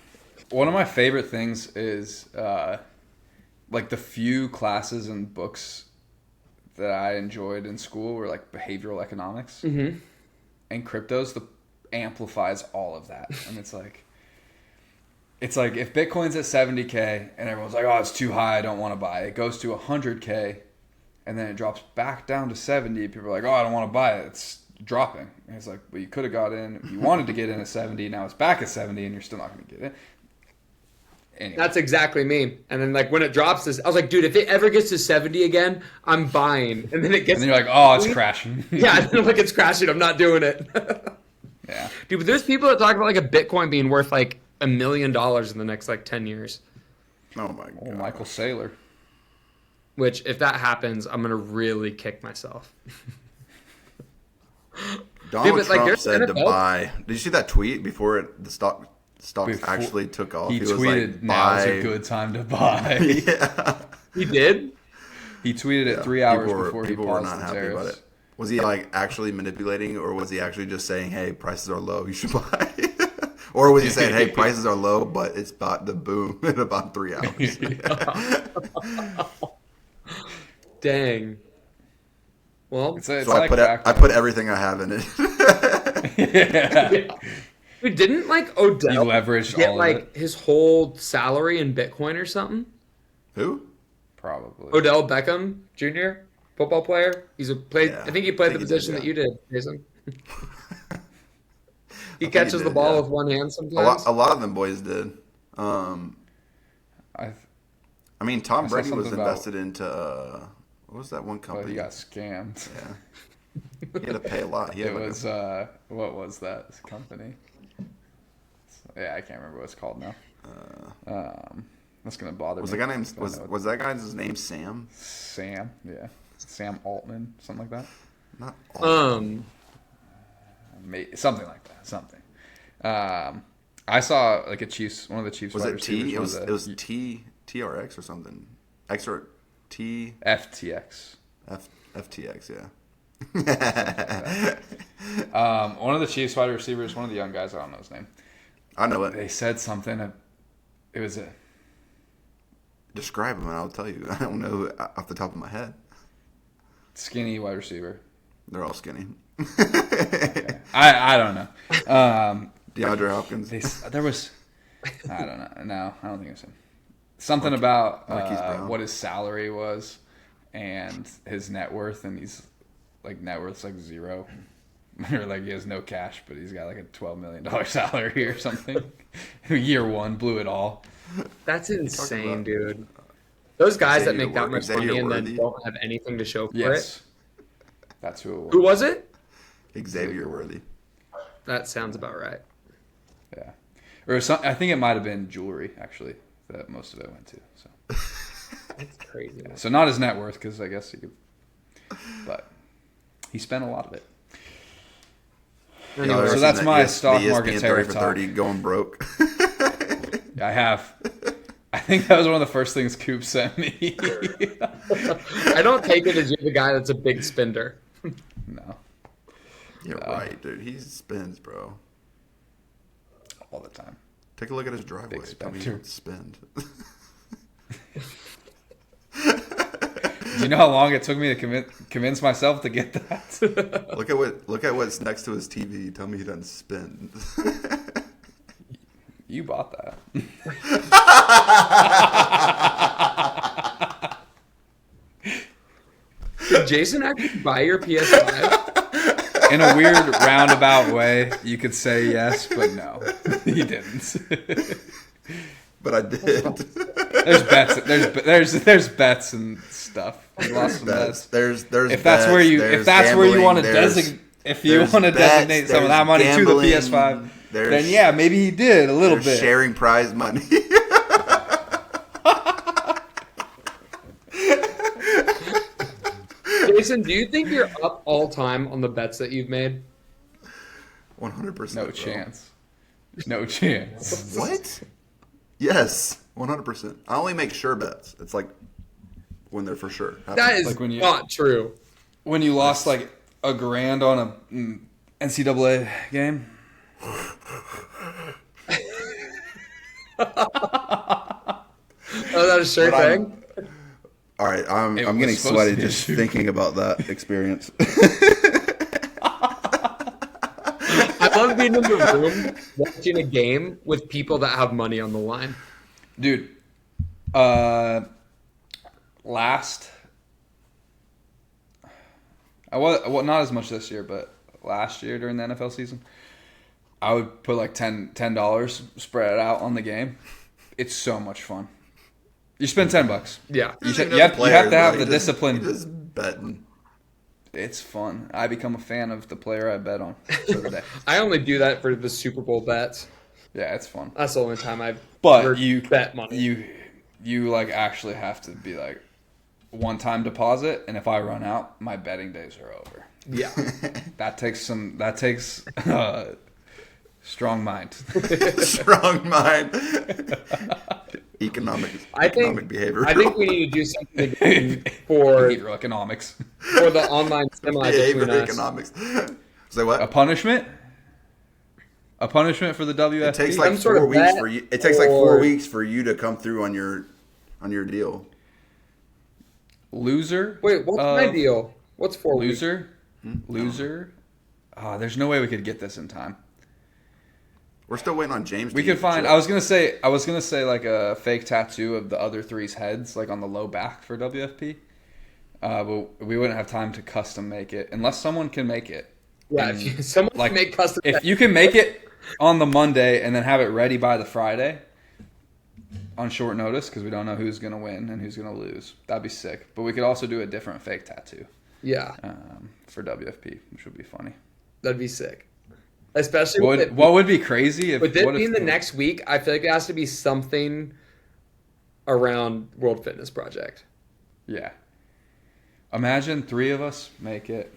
One of my favorite things is like the few classes and books that I enjoyed in school were like behavioral economics, and cryptos amplifies all of that. And it's like if Bitcoin's at 70K and everyone's like, oh, it's too high, I don't want to buy it. It goes to 100K and then it drops back down to 70. People are like, oh, I don't want to buy it. It's dropping. And it's like, well, you could have got in. If you wanted to get in at 70, now it's back at 70 and you're still not going to get it. Anyway.
That's exactly me. And then like when it drops this, I was like, dude, if it ever gets to 70 again, I'm buying. And then it gets.
And then you're like, oh, it's crashing.
Yeah, and then like it's crashing. I'm not doing it.
Yeah.
Dude, but there's people that talk about like a Bitcoin being worth like $1 million in the next like 10 years.
Oh my god.
Oh, Michael Saylor.
Which, if that happens, I'm gonna really kick myself.
Donald
but, like,
Trump
there's
said to
NFL
buy. Did you see that tweet before the stocks actually took off?
He
was
tweeted,
like,
"Now is
buy.
a good time to buy."
Yeah.
He did?
He tweeted it
Yeah.
3 hours
People were-
before he
people were
paused
not
the
happy about
tariffs.
it. Was he like actually manipulating, or was he actually just saying, "Hey, prices are low, you should buy"? Or was he saying, "Hey, prices are low, but it's about to boom in about 3 hours"?
Dang. Well,
It's
So I
like
put
back
I
then.
put everything I have in it.
Yeah.
dude, didn't like
He
Odell
leveraged
get
all of
like
it.
his whole salary in Bitcoin or something?
Who?
Probably.
Odell Beckham Jr., football player.
Yeah,
I think he played the
he did,
position
yeah.
that you did, Jason. He
think he
catches the
did,
ball
yeah.
with one hand
A
sometimes.
lot of them boys did.
I
I mean, Tom
I saw
Brady was
something about-
invested into what was that one
but
company?
he got scammed.
Yeah, he had to pay a lot. He had
It
like
was what was that company? Yeah, I can't remember what it's called now. That's gonna bother
was
me.
the guy named
I know
was that guy's name Sam?
Sam? Yeah, Sam Altman, something like that.
Not
Something like that. Something. I saw like one of the Chiefs.
was
wide
it T?
receivers,
It was TRX or something. X or T
FTX.
FTX. Yeah.
One of the Chiefs wide receivers, one of the young guys, I don't know his name.
I know it.
They said something. It was a
Describe him and I'll tell you. I don't know off the top of my head.
skinny wide receiver.
They're all skinny.
I don't know.
DeAndre Hopkins.
There was, I don't know. No, I don't think it was him. Something about
Marquise Brown.
what his salary was and his net worth, and he's like net worth's like zero, or like he has no cash, but he's got like a $12 million salary or something. Year one blew it all.
That's insane,
about?
dude. Those guys that
Xavier
make that much
Xavier
money and then
Worthy?
don't have anything to show for
Yes,
it.
that's who it was.
Who was it?
Xavier Worthy.
That sounds about right.
Yeah, or I think it might have been jewelry actually that most of it went to. So.
That's crazy.
So not his net worth, because I guess he could, but he spent a lot of it.
Y'all ever
So
seen
that's
that
my
ES
stock
ESPN
market
30
terror
for
talk.
30 going broke.
I have. I think that was one of the first things Coop sent me.
I don't take it as you're the guy that's a big spender.
No,
You're right, dude. He spends, bro.
all the time.
Take a look at his driveway.
Big
Tell me he
spender.
don't spend.
Do you know how long it took me to convince myself to get that?
look at what's next to his TV. Tell me he doesn't spend.
You bought that.
Did Jason actually buy your PS5?
In a weird roundabout way, you could say yes, but no, he didn't.
But I did.
There's bets. There's bets and stuff. We lost some bets.
There's
If that's where you want to designate, if you want to designate some of that money to the PS5, then yeah, maybe he did a little bit.
Sharing prize money.
Jason, do you think you're up all time on the bets that you've made?
100%.
No chance. No chance.
What? Yes, 100%. I only make sure bets. It's like when they're for sure.
That is
Like when you-
not true.
When you lost like $1,000 on a NCAA game.
Oh, that a sure
But
thing?
All right, I'm
It
getting
was supposed
sweaty
to be a
just
shoot.
thinking about that experience.
I love being in the room watching a game with people that have money on the line.
Dude, last I was well, not as much this year, but last year during the NFL season, I would put like $10 spread it out on the game. It's so much fun. You spend $10.
Yeah.
You have to have the discipline.
Just betting.
It's fun. I become a fan of the player I bet on. So did I.
I only do that for the Super Bowl bets.
Yeah, it's fun.
That's the only time I've
But
ever
you
bet money.
you like actually have to be like one-time deposit, and if I run out, my betting days are over.
Yeah.
That takes strong mind.
Strong mind. Economic behavior.
I think we need to do something again for
Behavioral economics.
for the online semi between
behavior
us.
economics. Say what?
A punishment? A punishment for the WFP?
It takes like
Some sort
4
of
weeks
bet
for you. It takes like 4
or-
weeks for you to come through on your deal.
Loser?
Wait, what's my deal? What's 4 weeks?
Loser? There's no way we could get this in time.
We're still waiting on James.
We
to
could
eat the
find.
chip.
I was gonna say like a fake tattoo of the other three's heads, like on the low back for WFP. But we wouldn't have time to custom make it unless someone can make it.
Yeah,
And,
if someone
like,
can make custom.
If you can make it on the Monday and then have it ready by the Friday on short notice, because we don't know who's gonna win and who's gonna lose, that'd be sick. But we could also do a different fake tattoo
Yeah,
for WFP, which would be funny.
that'd be sick. Especially with
What would be crazy if
it
what if
being the next week, I feel like it has to be something around World Fitness Project.
Yeah. Imagine 3 of us make it.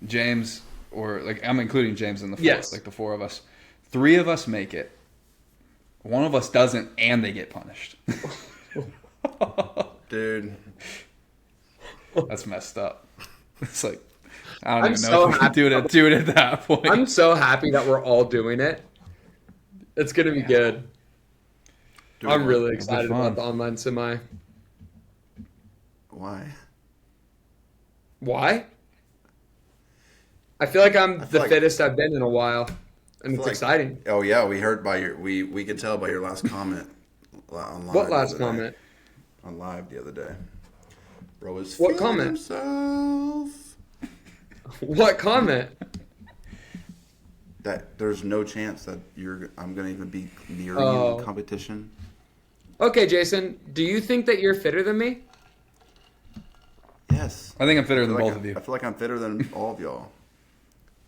James, or like I'm including James in the 4th,
Yes.
like the 4 of us. 3 of us make it. 1 of us doesn't, and they get punished.
Dude.
That's messed up. It's like I don't
I'm
even know
so
if we can do it at that point.
I'm so happy that we're all doing it. It's gonna be good.
Dude,
I'm really
be
excited
fun.
about the online semi.
Why?
Why? I feel like I'm
feel
the
like-
fittest I've been in a while, and it's
like-
exciting.
Oh yeah, we heard by your we could tell by your last comment on live.
What
the
last
other day.
comment?
On live the other day. Bro was
What
feeling
comment?
himself.
What comment?
That there's no chance that I'm gonna even be near you
Oh.
in competition.
Okay, Jason, do you think that you're fitter than me?
Yes.
I think I'm fitter
I
than
feel like
both of you.
I feel like I'm fitter than all of y'all.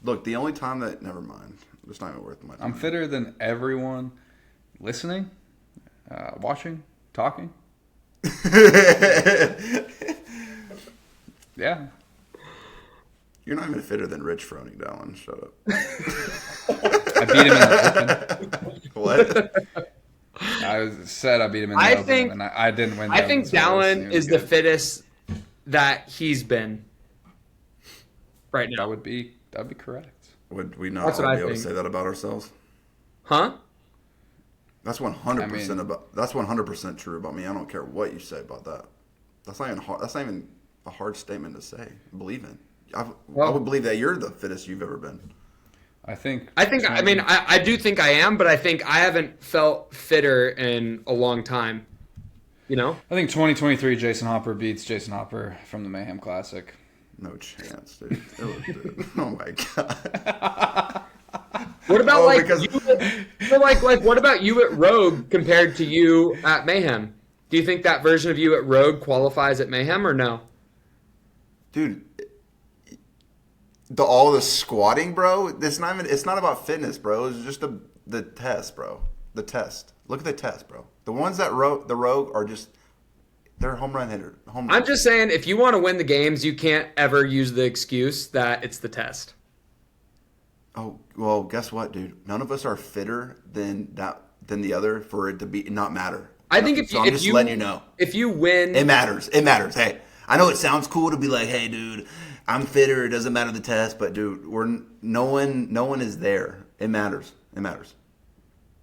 Look, the only time that never mind. It's not even worth my time.
I'm fitter than everyone listening, watching, talking. Yeah.
You're not even fitter than Rich Froning, Dallin. Shut up.
I beat him in the open.
What?
said I beat him in the
I
open,
think-
and I didn't win.
I
the
think
open, so
Dallin
it was
is the
good.
fittest that he's been right now.
That'd be correct.
Would we not
That's what
all
I
be able to
think.
say that about ourselves?
Huh?
That's 100%
I mean-
about. That's 100% true about me. I don't care what you say about that. That's not even hard. That's not even a hard statement to say. Believe in. I would believe that you're the fittest you've ever been.
I think.
I do think I am, but I think I haven't felt fitter in a long time. You know?
I think 2023 Jason Hopper beats Jason Hopper from the Mayhem Classic.
No chance, dude. Dude. Oh my god.
What about
Oh,
like
because-
what about you at Rogue compared to you at Mayhem? Do you think that version of you at Rogue qualifies at Mayhem or no?
Dude, all the squatting, bro. It's not about fitness, bro. It's just the test, bro. The test. Look at the test, bro. The ones that the Rogue are just they're home run hitter.
I'm just saying, if you want to win the games, you can't ever use the excuse that it's the test.
Oh well, guess what, dude? None of us are fitter than the other for it to be not matter.
I think if
so
you,
I'm
if
just
you
letting you know.
if you win,
It matters. It matters. Hey, I know it sounds cool to be like, hey, dude, I'm fitter. It doesn't matter the test, but dude, no one is there. It matters. It matters.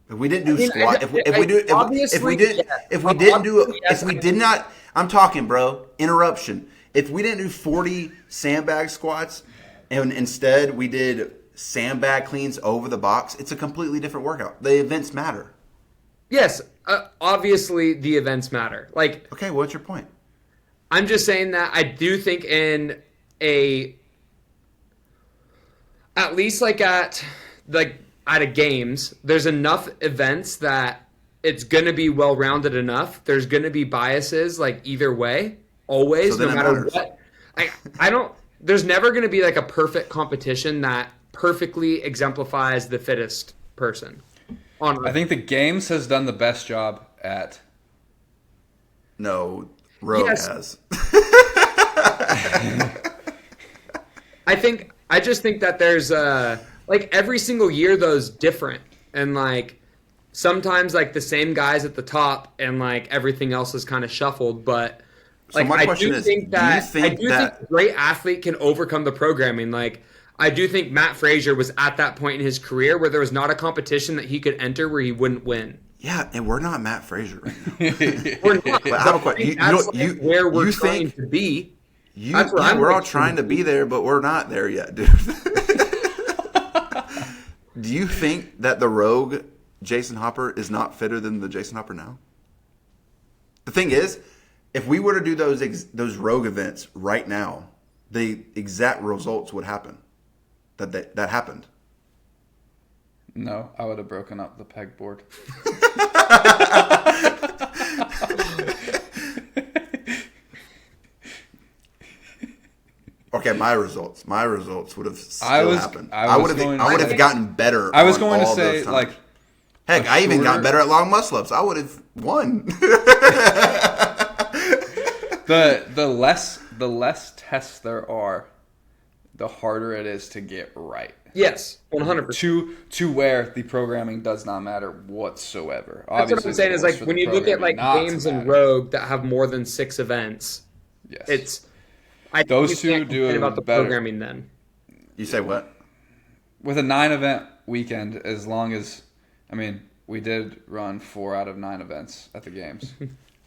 If we didn't do squat, if we did not, I'm talking, bro. Interruption. If we didn't do 40 sandbag squats, and instead we did sandbag cleans over the box, it's a completely different workout. The events matter.
yes, obviously the events matter. Like,
Okay, what's your point?
I'm just saying that I do think at least at a games, there's enough events that it's gonna be well rounded enough. There's gonna be biases like either way, always,
So then
no
it
matter
matters.
what. I don't. There's never gonna be like a perfect competition that perfectly exemplifies the fittest person.
I think the games has done the best job at.
No, Rogue
Yes.
has.
I just think that there's like every single year though is different, and like sometimes like the same guys at the top, and like everything else is kind of shuffled. But
So
like
my
I
question
do
is,
think
do you
that
think that-
a great athlete can overcome the programming. Like I do think Matt Frazier was at that point in his career where there was not a competition that he could enter where he wouldn't win.
Yeah, and we're not Matt Frazier right now.
We're not.
But I have a question.
Where we're
you
trying
think
to be.
we're all trying to be there, but we're not there yet, dude. Do you think that the rogue Jason Hopper is not fitter than the Jason Hopper now? The thing is, if we were to do those rogue events right now, the exact results would happen. That happened.
No, I would have broken up the pegboard.
Okay, my results would have still happened.
I
would have gotten better.
I was
on
going to
all
say
those times.
like,
heck, I even got better at long muscle ups. I would have won.
the less tests there are, the harder it is to get right.
Yes, 100%.
To where the programming does not matter whatsoever.
That's
Obviously,
what I'm saying
the
is
goal
like
for
when
the
you look at like
programming not to
games in
matter.
Rogue that have more than 6 events,
Yes.
it's I
Those
think you
two
can't
do
complain
it
about the
better.
programming then.
You say what?
With a 9-event weekend, as long as, I mean, we did run 4 out of 9 events at the games.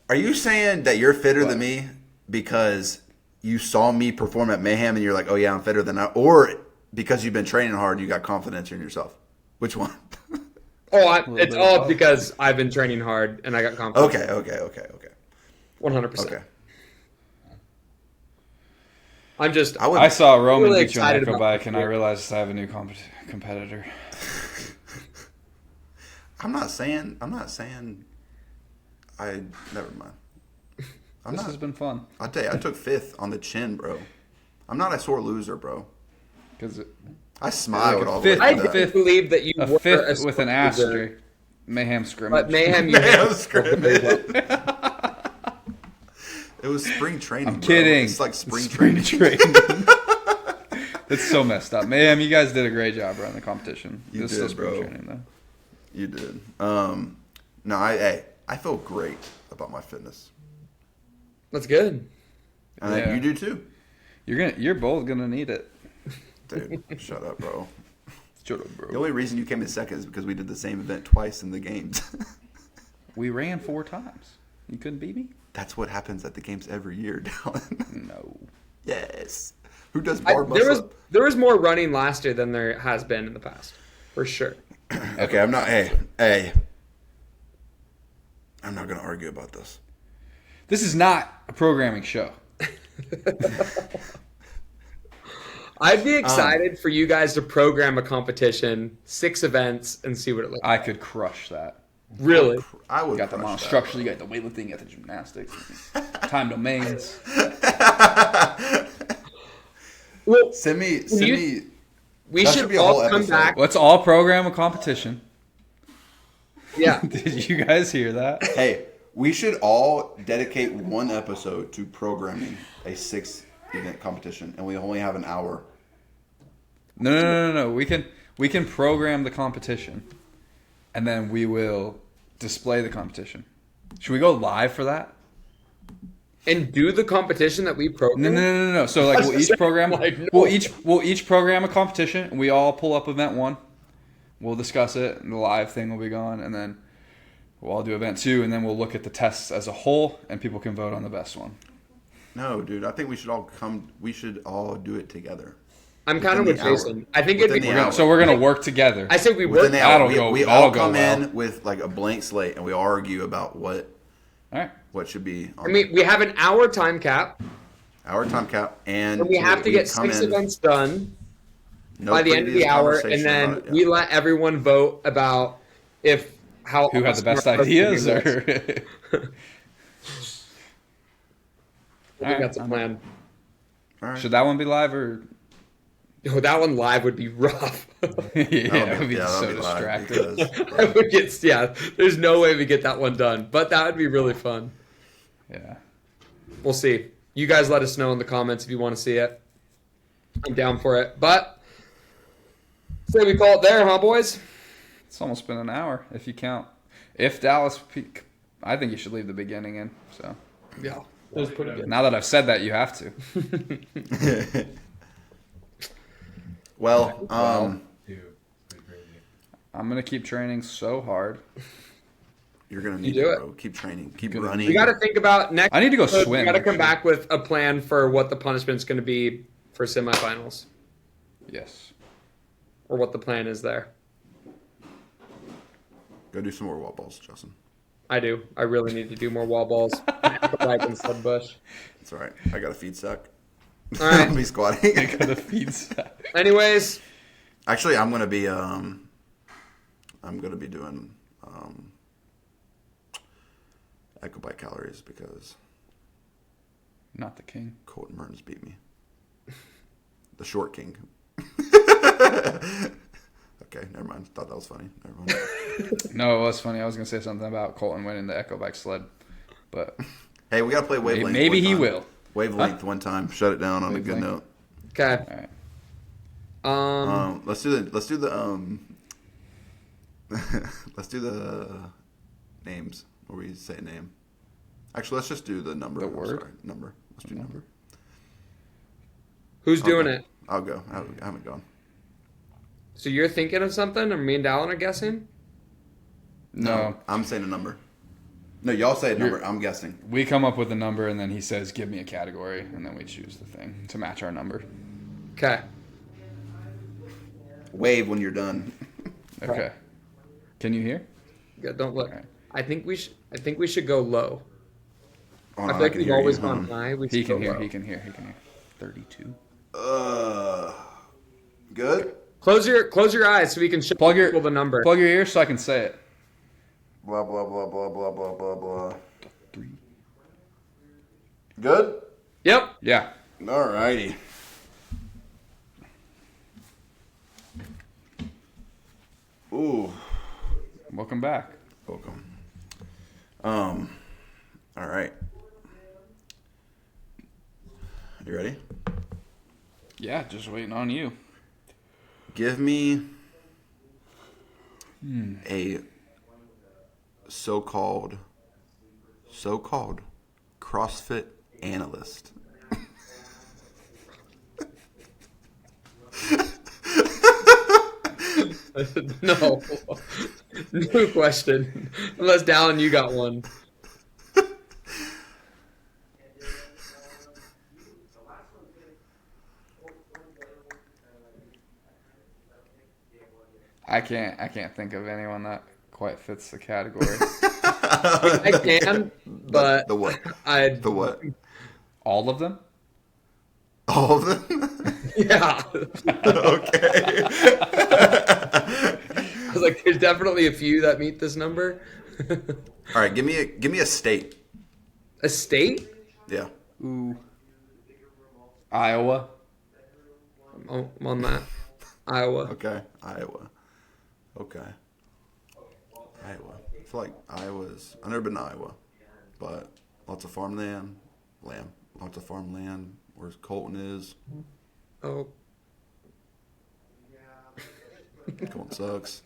Are you saying that you're fitter
What?
than me because you saw me perform at Mayhem and you're like, oh yeah, I'm fitter than I, or because you've been training hard, you got confidence in yourself? Which one?
It's all because I've been training hard and I got confidence.
Okay.
100%.
Okay.
I saw Roman
really
beat you on
excited
Echo
about
Bike,
this
and I
year.
realized I have a new competitor.
I'm not saying. Never mind.
This has been fun.
I'll tell you, I took 5th on the chin, bro. I'm not a sore loser, bro.
Because
I smiled
Like a
all the way
fifth-
through
I
that.
didn't believe that you
a
were
5th with an
loser,
asterisk. Mayhem scrimmage.
But Mayhem, you
Mayhem scrimmage. It was spring training.
I'm
bro.
kidding.
It's like spring training.
That's so messed up. Mayhem, you guys did a great job running the competition.
You
It's
did,
still spring
bro.
training, though.
You did. No, I feel great about my fitness.
That's good.
And
Yeah.
you do too.
You're both gonna need it.
Dude, shut up, bro.
Shut up, bro.
The only reason you came in second is because we did the same event twice in the games.
We ran 4 times. You couldn't beat me?
That's what happens at the games every year, Dallin.
No.
Yes. Who does bar
There
muscle?
was more running last year than there has been in the past, for sure.
Okay, I'm not. Hey. I'm not going to argue about this.
This is not a programming show.
I'd be excited for you guys to program a competition, 6 events, and see what it looks like.
I could crush that.
Really?
I would
You got the
crush that,
monostructure, you got the weightlifting, you got the gymnastics, time domains.
Well,
Send me.
we
that
should
should be a
all
whole
come
episode.
back.
Let's all program a competition.
Yeah.
Did you guys hear that?
Hey, we should all dedicate one episode to programming a 6-event competition, and we only have an hour.
No. We can program the competition, and then we will display the competition. Should we go live for that?
And do the competition that we program.
No. So like we'll each program
Like, no.
we'll each program a competition, and we all pull up event 1. We'll discuss it, and the live thing will be gone, and then we'll all do event 2, and then we'll look at the tests as a whole, and people can vote on the best one.
No, dude. I think we should all come. We should all do it together.
I'm kind of with
Within the hour.
Jason. I think it'd be
Within the
great.
hour.
So we're gonna work together.
I say we
Within
work.
the hour,
That'll
we
go-
all
that'll go
come
well.
in with like a blank slate, and we argue about what
All right.
should be.
I mean, we have an hour time cap,
our time cap, and
and we have to get
come
6
in,
events done
no
by the end of the
previous
hour, and
conversation
then
about it,
we let everyone vote about how
Who had the best
smart
ideas?
our
Or
team was. I think that's a plan.
All right.
should that one be live or?
Oh, that one live would be rough.
Yeah, it would be
that'll
so
be live
distracting.
because-
I would get, yeah, there's no way we get that one done, but that would be really fun.
Yeah.
We'll see. You guys let us know in the comments if you want to see it. I'm down for it. But say we call it there, huh, boys?
It's almost been an hour if you count. If Dallas peak, I think you should leave the beginning in. So
Yeah, that was pretty good.
now that I've said that, you have to.
Well,
Dude, pretty crazy.
I'm gonna keep training so hard.
you're gonna need
do
it,
it.
bro. Keep training. Keep
Gonna-
running.
We got to think about next.
I need to go
episode,
swim,
We got to come
actually.
back with a plan for what the punishment's going to be for semifinals,
Yes.
or what the plan is there.
Go do some more wall balls, Justin.
I do. I really need to do more wall balls. Back in Stud Bush.
It's all right. I got a feed sack.
All right.
I'll be squatting.
The feed sack.
Anyways,
Actually, I'm gonna be doing echo bike calories because
Not the king.
Colton Burns beat me. The short king. Okay, never mind. Thought that was funny. Never mind.
No, it was funny. I was gonna say something about Colton winning the Echo Bike sled, but
Hey, we gotta play wavelength.
maybe
one
he
time.
will.
Wavelength one time. Shut it down on a good
Wavelength.
note.
okay.
All right.
Let's do the let's do the names where we say a name. Actually, let's just do the number.
The
I'm
word?
sorry. Number. Let's do number.
Who's doing
Okay.
it?
I'll go. I haven't gone.
So you're thinking of something, or me and Dallin are guessing?
No,
I'm saying a number. No, y'all say a number. I'm guessing.
we come up with a number, and then he says, "Give me a category," and then we choose the thing to match our number.
Okay.
Wave when you're done.
Okay. Can you hear?
Yeah, don't look.
Alright.
I think we should go low.
Oh,
I
no,
feel like
can
we've
hear
always
you.
gone
Hold on.
high. We
He
should
can
go
hear.
low.
He can hear. He can hear. 32.
Good.
Close your eyes so we can show
Plug your
people the number.
Plug your ears so I can say it.
Blah blah blah blah blah blah blah blah.
3.
Good.
Yep.
Yeah.
Alrighty. Ooh.
Welcome back.
Welcome. All right. You ready?
Yeah, just waiting on you.
Give me a so-called CrossFit analyst.
No. New question. Unless Dallin, you got one.
I can't think of anyone that quite fits the category.
I can, but
The what?
I'd
The what?
All of them?
All of them?
yeah.
Okay.
I was like, there's definitely a few that meet this number.
All right, give me a state.
A state?
Yeah.
Ooh. Iowa.
I'm on that. Iowa.
Okay. Iowa. Okay. Iowa. I feel like Iowa's. I've never been to Iowa, but lots of farmland. Lots of farmland. Where Colton is.
Oh.
Colton sucks.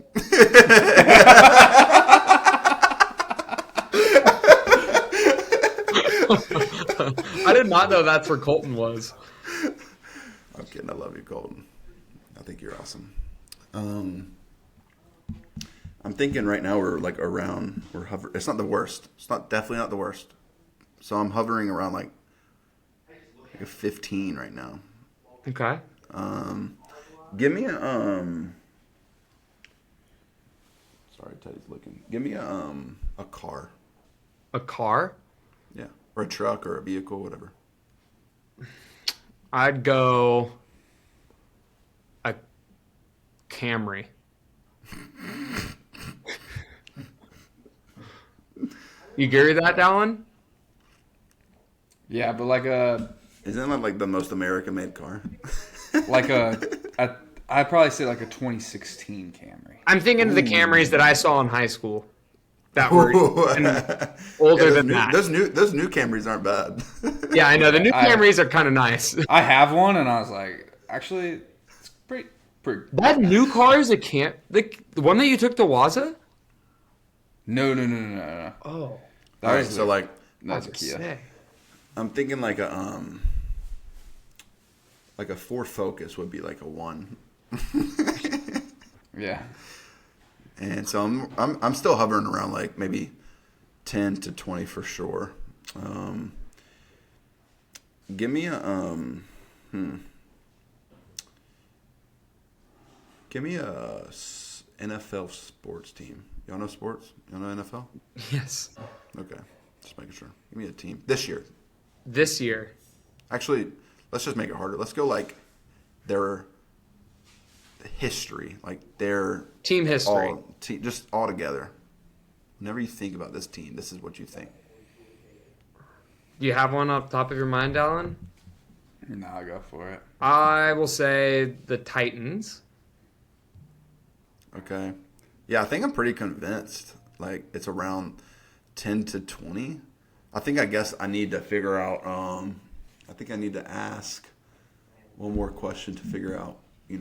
I did not know that's where Colton was.
I'm kidding. I love you, Colton. I think you're awesome. I'm thinking right now we're hovering. It's not the worst. It's definitely not the worst. So I'm hovering around like a 15 right now.
Okay.
Give me a Sorry, Teddy's looking. Give me a car.
A car?
Yeah, or a truck or a vehicle, whatever.
I'd go a Camry. You agree with that, Dallin?
Yeah, but like
Isn't that like the most American-made car?
I'd probably say like a 2016 Camry.
I'm thinking of the Camrys that I saw in high school. That were older than that.
Those new Camrys aren't bad.
Yeah, I know. The new Camrys are kind of nice.
I have one, and I was like, Actually, it's pretty.
That new car is the one that you took to Waza?
No.
Oh.
All right, so like
That's a Kia.
I'm thinking like a Ford Focus would be like a 1.
Yeah.
And so I'm still hovering around like maybe 10 to 20 for sure. Give me a NFL sports team. Y'all know sports? Y'all know NFL?
Yes.
Okay, just making sure. Give me a team this year.
This year.
Actually, let's just make it harder. Let's go like their history, like their
Team history.
just all together. Whenever you think about this team, this is what you think.
Do you have one off the top of your mind, Alan?
No, I'll go for it.
I will say the Titans.
Okay. Yeah, I think I'm pretty convinced. Like it's around 10 to 20. I guess I need to figure out. I think I need to ask one more question to figure out. If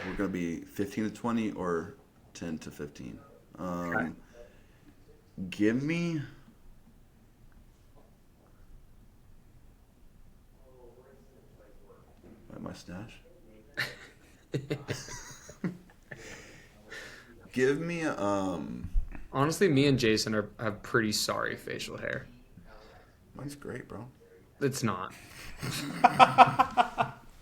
we're gonna be 15 to 20 or 10 to 15.
Okay.
Give me. My stash. Give me a
Honestly, me and Jason have pretty sorry facial hair.
Mine's great, bro.
It's not.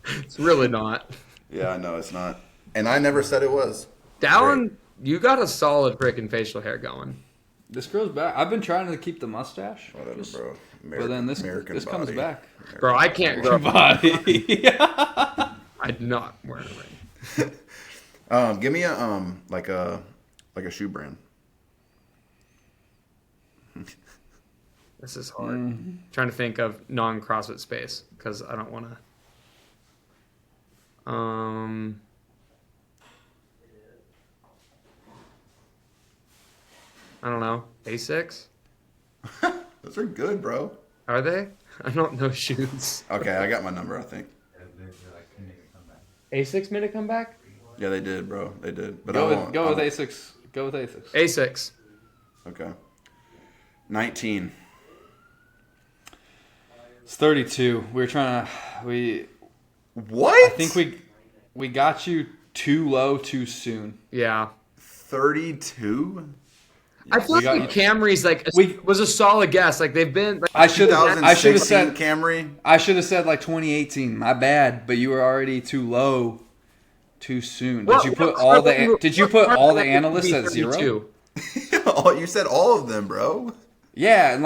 It's really not.
Yeah, I know it's not, and I never said it was.
Dallin, you got a solid freaking facial hair going.
This grows back. I've been trying to keep the mustache.
Whatever, bro.
But then this comes back.
Bro, I can't grow
Body.
I'm not wearing a ring.
Give me a like a shoe brand.
This is hard. Trying to think of non-CrossFit space because I don't want to. I don't know. A6?
Those are good, bro.
Are they? I don't know shoes.
Okay, I got my number, I think.
They're like making a comeback.
A6 made a comeback?
Yeah, they did, bro. They did. But
Go
I
with
won't.
A6. Go with A6.
A6.
Okay. 19.
It's 32. We were trying to.
What?
I think we got you too low too soon.
Yeah.
32?
I feel
got
like Camry's was a solid guess. Like they've been. Like,
I should have said
Camry.
I should have said like 2018. My bad, but you were already too low, too soon. Did you put all the analysts at 0?
Oh, you said all of them, bro.
Yeah, and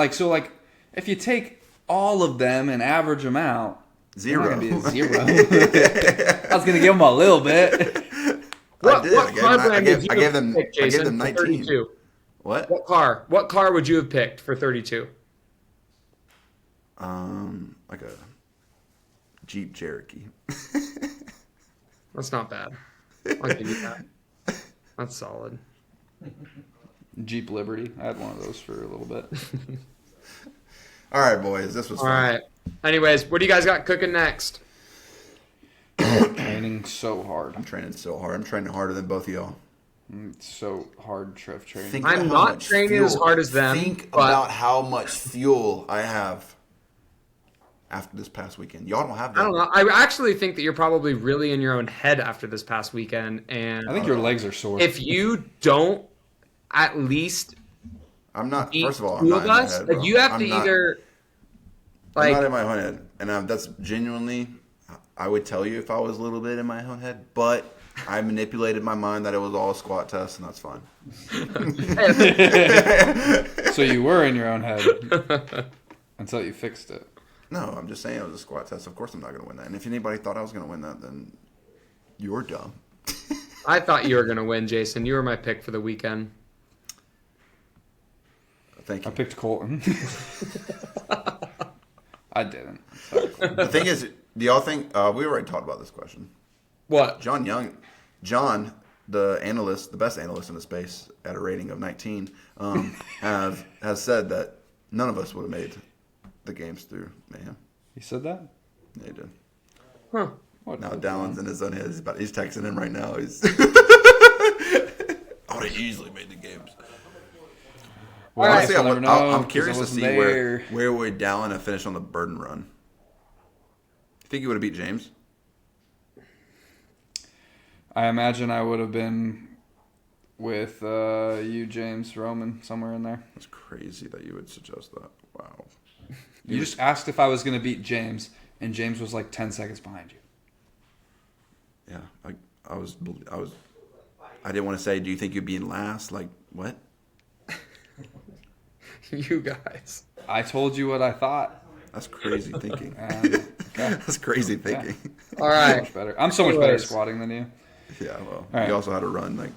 if you take all of them and average them out,
0.
they're not gonna be a 0. I was gonna give them a little bit.
What car
I
brand
gave
did you
them
pick, Jason, for
19.
32?
What?
What car would you have picked for 32?
Like a Jeep Cherokee.
That's not bad. I'll give you that. That's solid.
Jeep Liberty. I had one of those for a little bit.
All right, boys. This was
All
fun.
right. Anyways, what do you guys got cooking next?
Training so hard.
I'm training so hard. I'm training harder than both of y'all.
It's so hard, Trev training.
Think
I'm
about how
not
much
training as hard as them,
Think
but-
about how much fuel I have after this past weekend. Y'all don't have that.
I don't know. I actually think that you're probably really in your own head after this past weekend. And
I think your legs are sore.
if you don't at least
I'm not.
beat
First of all, I'm
two
not
of
in my
us,
head,
like
bro.
you have
I'm
to
not,
either
I'm not
like
in my own head, and that's genuinely. I would tell you if I was a little bit in my own head, but I manipulated my mind that it was all a squat test, and that's fine.
So you were in your own head until you fixed it.
No, I'm just saying it was a squat test. Of course, I'm not going to win that. And if anybody thought I was going to win that, then you're dumb.
I thought you were gonna win, Jason. You were my pick for the weekend.
Thank you.
I picked Colton. I didn't. Sorry.
The thing is, do y'all think we already talked about this question?
What?
John, the analyst, the best analyst in the space at a rating of 19, has said that none of us would have made the games through Mayhem.
You said that?
They did.
Huh.
What?
Now Dallon's in his own head. He's texting him right now. He's I would have easily made the games.
Well,
Honestly,
I'll never know,
I'm
'cause
curious
I
to see
wasn't there.
where would Dallon have finished on the burden run. You think he would have beat James?
I imagine I would have been with you, James, Roman, somewhere in there.
That's crazy that you would suggest that. Wow.
You just asked if I was going to beat James, and James was like 10 seconds behind you.
Yeah, I didn't want to say, do you think you'd be in last? Like, what?
You guys.
I told you what I thought.
That's crazy thinking.
Okay.
That's crazy thinking.
All
So
right.
much better. I'm so much better
Anyways.
squatting than you.
Yeah, well,
right.
you also had to run like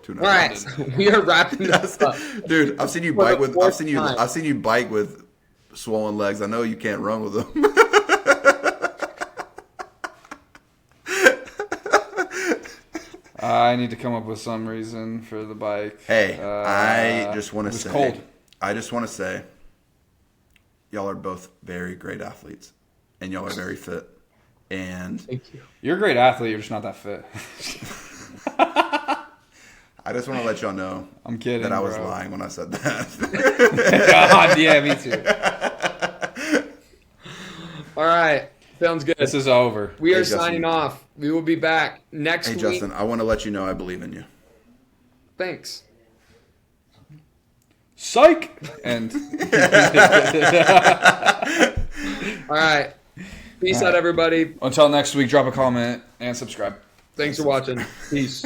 2.5
All right.
hours.
So we are wrapping this up.
Dude, I've seen you
For the
bike with
fourth time.
I've seen you bike with swollen legs. I know you can't run with them.
I need to come up with some reason for the bike.
Hey, I just want
it
to
was
say,
cold.
I just want to say, y'all are both very great athletes, and y'all are very fit. And
Thank you.
You're a great athlete. You're just not that fit.
I just want to let y'all know
I'm kidding.
that I was
bro.
lying when I said that.
God, yeah, me too.
All right. Sounds good.
This is over.
We are
Hey, Justin.
signing off. We will be back next
Hey,
week.
Justin, I want to let you know I believe in you.
Thanks.
Psych. And
All right. Peace out, everybody.
until next week, drop a comment and subscribe.
Thanks for watching. Peace.